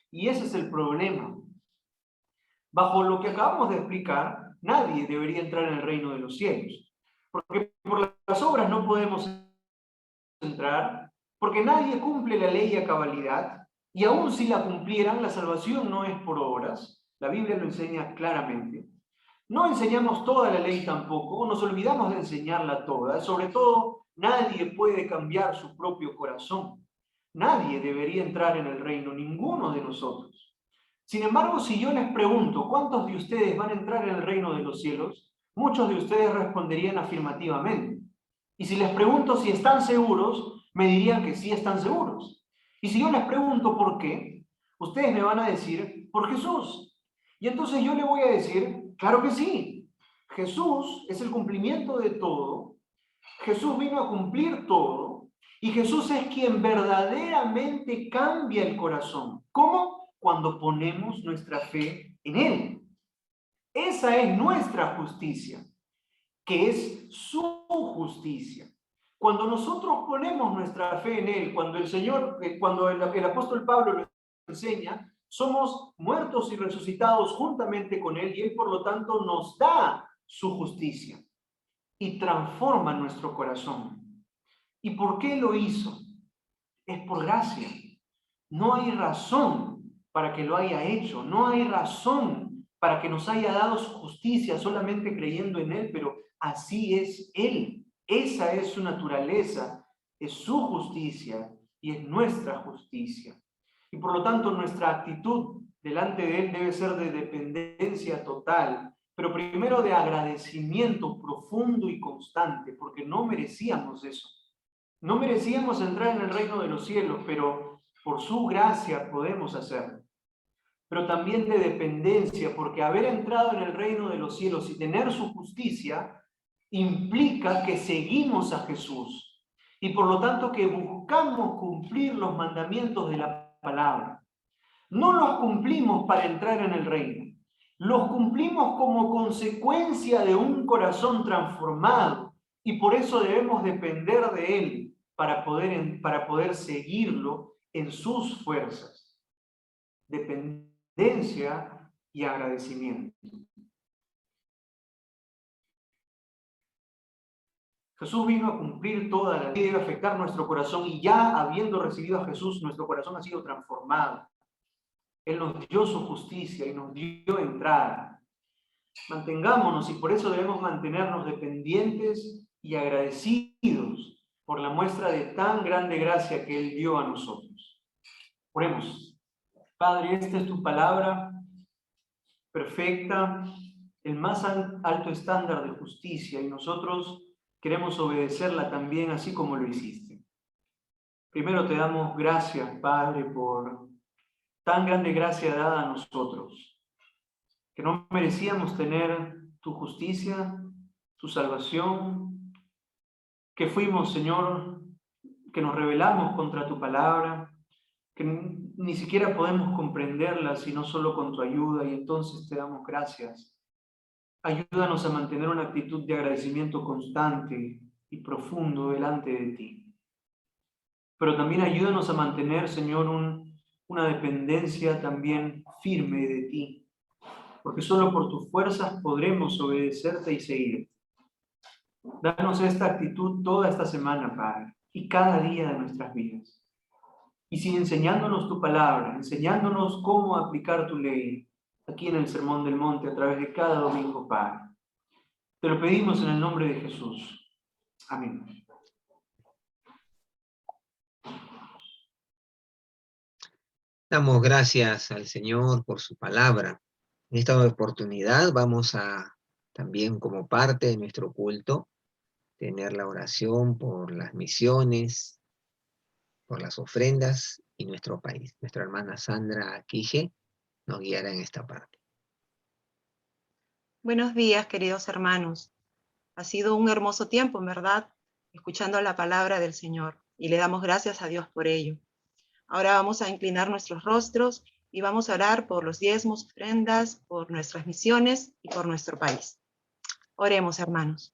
Y ese es el problema. Bajo lo que acabamos de explicar, nadie debería entrar en el reino de los cielos. Porque por las obras no podemos entrar, porque nadie cumple la ley a cabalidad, y aun si la cumplieran, la salvación no es por obras. La Biblia lo enseña claramente. No enseñamos toda la ley tampoco, nos olvidamos de enseñarla toda. Sobre todo, nadie puede cambiar su propio corazón. Nadie debería entrar en el reino, ninguno de nosotros. Sin embargo, si yo les pregunto, ¿cuántos de ustedes van a entrar en el reino de los cielos? Muchos de ustedes responderían afirmativamente. Y si les pregunto si están seguros, me dirían que sí están seguros. Y si yo les pregunto por qué, ustedes me van a decir, por Jesús. Y entonces yo le voy a decir, claro que sí. Jesús es el cumplimiento de todo. Jesús vino a cumplir todo. Y Jesús es quien verdaderamente cambia el corazón. ¿Cómo? Cuando ponemos nuestra fe en Él. Esa es nuestra justicia, que es su justicia. Cuando nosotros ponemos nuestra fe en Él, cuando el Señor, cuando el apóstol Pablo lo enseña, somos muertos y resucitados juntamente con Él, y Él por lo tanto nos da su justicia y transforma nuestro corazón. ¿Y por qué lo hizo? Es por gracia. No hay razón para que lo haya hecho, no hay razón para que nos haya dado su justicia solamente creyendo en Él, pero así es Él. Esa es su naturaleza, es su justicia y es nuestra justicia. Y por lo tanto nuestra actitud delante de Él debe ser de dependencia total, pero primero de agradecimiento profundo y constante, porque no merecíamos eso. No merecíamos entrar en el reino de los cielos, pero por su gracia podemos hacerlo. Pero también de dependencia, porque haber entrado en el reino de los cielos y tener su justicia implica que seguimos a Jesús y por lo tanto que buscamos cumplir los mandamientos de la palabra. No los cumplimos para entrar en el reino, los cumplimos como consecuencia de un corazón transformado y por eso debemos depender de Él para poder seguirlo en sus fuerzas. Dependencia y agradecimiento. Jesús vino a cumplir toda la ley, debe afectar nuestro corazón y ya habiendo recibido a Jesús, nuestro corazón ha sido transformado. Él nos dio su justicia y nos dio entrada. Mantengámonos y por eso debemos mantenernos dependientes y agradecidos por la muestra de tan grande gracia que Él dio a nosotros. Oremos. Padre, esta es tu palabra perfecta, el más alto estándar de justicia y nosotros queremos obedecerla también así como lo hiciste. Primero te damos gracias, Padre, por tan grande gracia dada a nosotros, que no merecíamos tener tu justicia, tu salvación, que fuimos, Señor, que nos rebelamos contra tu palabra, que ni siquiera podemos comprenderla sino solo con tu ayuda, y entonces te damos gracias. Ayúdanos a mantener una actitud de agradecimiento constante y profundo delante de ti. Pero también ayúdanos a mantener, Señor, una dependencia también firme de ti, porque solo por tus fuerzas podremos obedecerte y seguirte. Danos esta actitud toda esta semana, Padre, y cada día de nuestras vidas. Y sigue enseñándonos tu palabra, enseñándonos cómo aplicar tu ley aquí en el Sermón del Monte a través de cada domingo, Padre. Te lo pedimos en el nombre de Jesús. Amén. Damos gracias al Señor por su palabra. En esta oportunidad vamos a también como parte de nuestro culto tener la oración por las misiones, por las ofrendas y nuestro país. Nuestra hermana Sandra Quije nos guiará en esta parte. Buenos días, queridos hermanos. Ha sido un hermoso tiempo, ¿verdad? Escuchando la palabra del Señor y le damos gracias a Dios por ello. Ahora vamos a inclinar nuestros rostros y vamos a orar por los diezmos, ofrendas, por nuestras misiones y por nuestro país. Oremos, hermanos.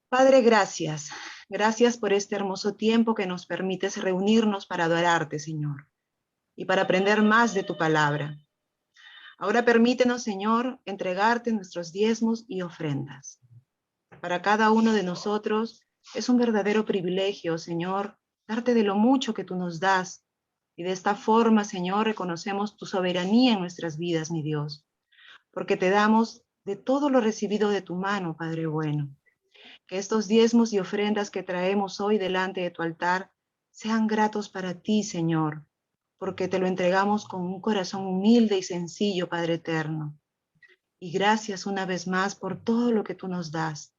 Padre, gracias. Gracias por este hermoso tiempo que nos permites reunirnos para adorarte, Señor, y para aprender más de tu palabra. Ahora permítenos, Señor, entregarte nuestros diezmos y ofrendas. Para cada uno de nosotros es un verdadero privilegio, Señor, darte de lo mucho que tú nos das. Y de esta forma, Señor, reconocemos tu soberanía en nuestras vidas, mi Dios, porque te damos de todo lo recibido de tu mano, Padre bueno. Que estos diezmos y ofrendas que traemos hoy delante de tu altar sean gratos para ti, Señor, porque te lo entregamos con un corazón humilde y sencillo, Padre eterno. Y gracias una vez más por todo lo que tú nos das.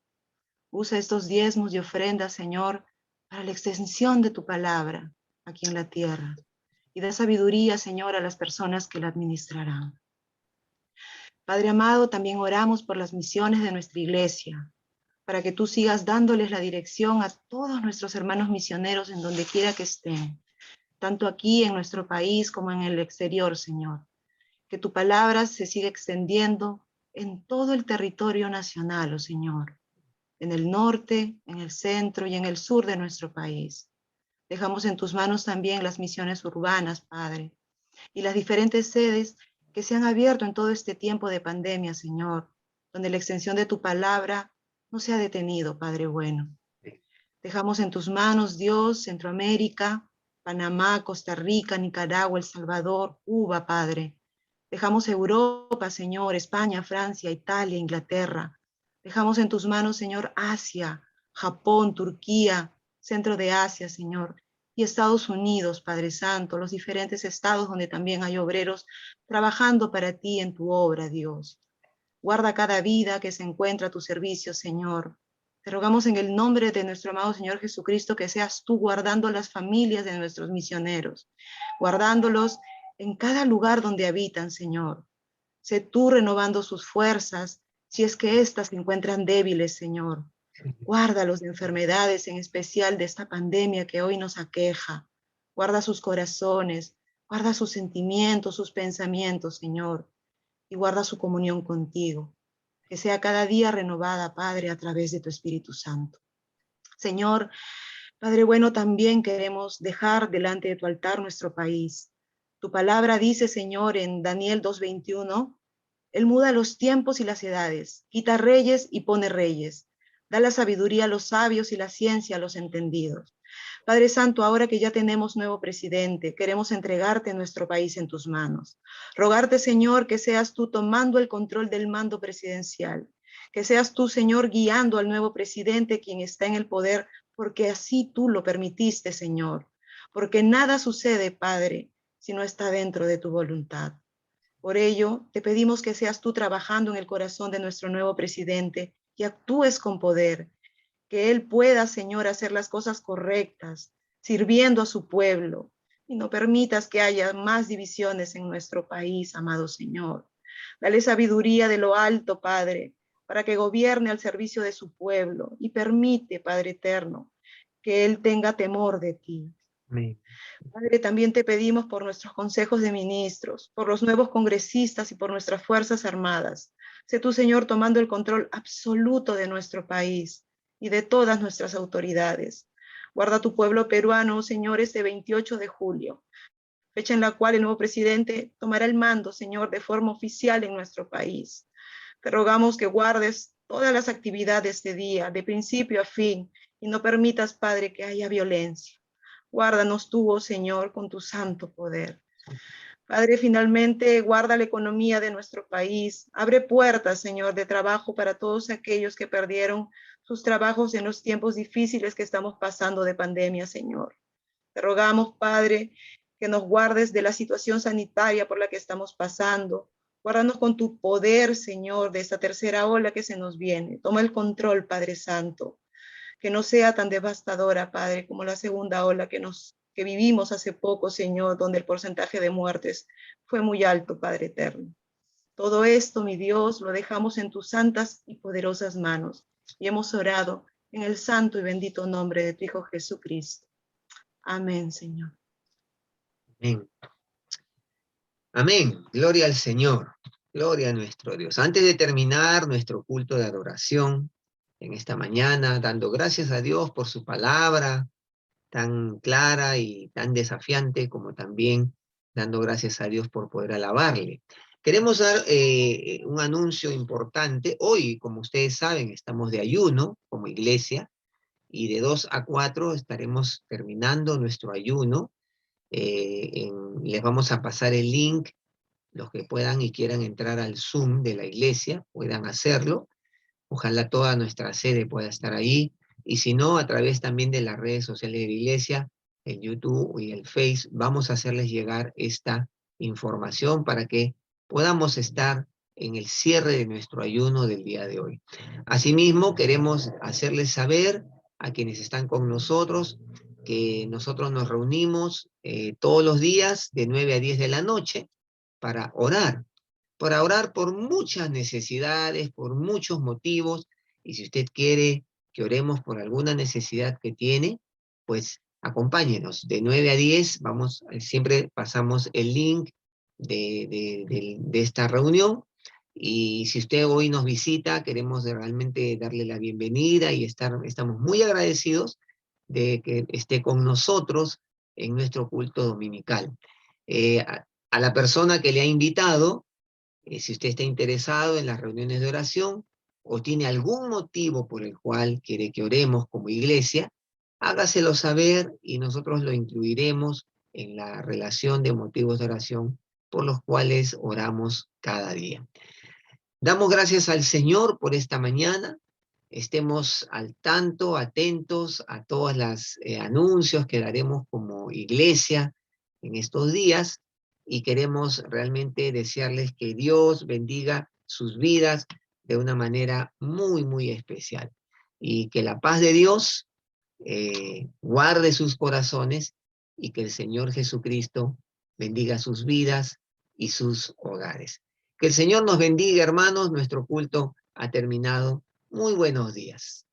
Usa estos diezmos y ofrendas, Señor, para la extensión de tu palabra aquí en la tierra. Y da sabiduría, Señor, a las personas que la administrarán. Padre amado, también oramos por las misiones de nuestra iglesia, para que tú sigas dándoles la dirección a todos nuestros hermanos misioneros en donde quiera que estén, tanto aquí en nuestro país como en el exterior, Señor. Que tu palabra se siga extendiendo en todo el territorio nacional, oh Señor. en el norte, en el centro y en el sur de nuestro país. Dejamos en tus manos también las misiones urbanas, Padre, y las diferentes sedes que se han abierto en todo este tiempo de pandemia, Señor, donde la extensión de tu palabra no se ha detenido, Padre bueno. Dejamos en tus manos, Dios, Centroamérica, Panamá, Costa Rica, Nicaragua, El Salvador, Cuba, Padre. Dejamos Europa, Señor, España, Francia, Italia, Inglaterra. Dejamos en tus manos, Señor, Asia, Japón, Turquía, Centro de Asia, Señor, y Estados Unidos, Padre Santo, los diferentes estados donde también hay obreros trabajando para ti en tu obra, Dios. Guarda cada vida que se encuentra a tu servicio, Señor. Te rogamos en el nombre de nuestro amado Señor Jesucristo que seas tú guardando las familias de nuestros misioneros, guardándolos en cada lugar donde habitan, Señor. Sé tú renovando sus fuerzas, si es que éstas se encuentran débiles, Señor. Guárdalos de enfermedades, en especial de esta pandemia que hoy nos aqueja. Guarda sus corazones, guarda sus sentimientos, sus pensamientos, Señor, y guarda su comunión contigo. Que sea cada día renovada, Padre, a través de tu Espíritu Santo. Señor, Padre bueno, también queremos dejar delante de tu altar nuestro país. Tu palabra dice, Señor, en Daniel 2:21, Él muda los tiempos y las edades, quita reyes y pone reyes, da la sabiduría a los sabios y la ciencia a los entendidos. Padre Santo, ahora que ya tenemos nuevo presidente, queremos entregarte nuestro país en tus manos. Rogarte, Señor, que seas tú tomando el control del mando presidencial, que seas tú, Señor, guiando al nuevo presidente, quien está en el poder, porque así tú lo permitiste, Señor. Porque nada sucede, Padre, si no está dentro de tu voluntad. Por ello, te pedimos que seas tú trabajando en el corazón de nuestro nuevo presidente y actúes con poder, que él pueda, Señor, hacer las cosas correctas, sirviendo a su pueblo, y no permitas que haya más divisiones en nuestro país, amado Señor. Dale sabiduría de lo alto, Padre, para que gobierne al servicio de su pueblo, y permite, Padre eterno, que él tenga temor de ti. Amén. Padre, también te pedimos por nuestros consejos de ministros, por los nuevos congresistas y por nuestras Fuerzas Armadas. Sé tú, Señor, tomando el control absoluto de nuestro país y de todas nuestras autoridades. Guarda tu pueblo peruano, Señor, este 28 de julio, fecha en la cual el nuevo presidente tomará el mando, Señor, de forma oficial en nuestro país. Te rogamos que guardes todas las actividades de día, de principio a fin, y no permitas, Padre, que haya violencia. Guárdanos tú, oh Señor, con tu santo poder. Padre, finalmente guarda la economía de nuestro país. Abre puertas, Señor, de trabajo para todos aquellos que perdieron sus trabajos en los tiempos difíciles que estamos pasando de pandemia, Señor. Te rogamos, Padre, que nos guardes de la situación sanitaria por la que estamos pasando. Guárdanos con tu poder, Señor, de esta tercera ola que se nos viene. Toma el control, Padre Santo. Que no sea tan devastadora, Padre, como la segunda ola que vivimos hace poco, Señor, donde el porcentaje de muertes fue muy alto, Padre eterno. Todo esto, mi Dios, lo dejamos en tus santas y poderosas manos, y hemos orado en el santo y bendito nombre de tu Hijo Jesucristo. Amén, Señor. Amén. Amén. Gloria al Señor. Gloria a nuestro Dios. Antes de terminar nuestro culto de adoración en esta mañana, dando gracias a Dios por su palabra tan clara y tan desafiante, como también dando gracias a Dios por poder alabarle. Queremos dar un anuncio importante. Hoy, como ustedes saben, estamos de ayuno como iglesia, y de 2 a 4 estaremos terminando nuestro ayuno. Les vamos a pasar el link. Los que puedan y quieran entrar al Zoom de la iglesia, puedan hacerlo. Ojalá toda nuestra sede pueda estar ahí. Y si no, a través también de las redes sociales de la iglesia, el YouTube y el Face, vamos a hacerles llegar esta información para que podamos estar en el cierre de nuestro ayuno del día de hoy. Asimismo, queremos hacerles saber a quienes están con nosotros que nosotros nos reunimos todos los días de 9 a 10 de la noche para orar por muchas necesidades, por muchos motivos, y si usted quiere que oremos por alguna necesidad que tiene, pues acompáñenos. De 9 a 10, siempre pasamos el link de esta reunión, Y si usted hoy nos visita, queremos realmente darle la bienvenida y estamos muy agradecidos de que esté con nosotros en nuestro culto dominical. A la persona que le ha invitado, si usted está interesado en las reuniones de oración o tiene algún motivo por el cual quiere que oremos como iglesia, hágaselo saber y nosotros lo incluiremos en la relación de motivos de oración por los cuales oramos cada día. Damos gracias al Señor por esta mañana. Estemos al tanto, atentos a todos los anuncios que daremos como iglesia en estos días y queremos realmente desearles que Dios bendiga sus vidas de una manera muy, muy especial y que la paz de Dios guarde sus corazones y que el Señor Jesucristo bendiga sus vidas y sus hogares. Que el Señor nos bendiga, hermanos. Nuestro culto ha terminado. Muy buenos días.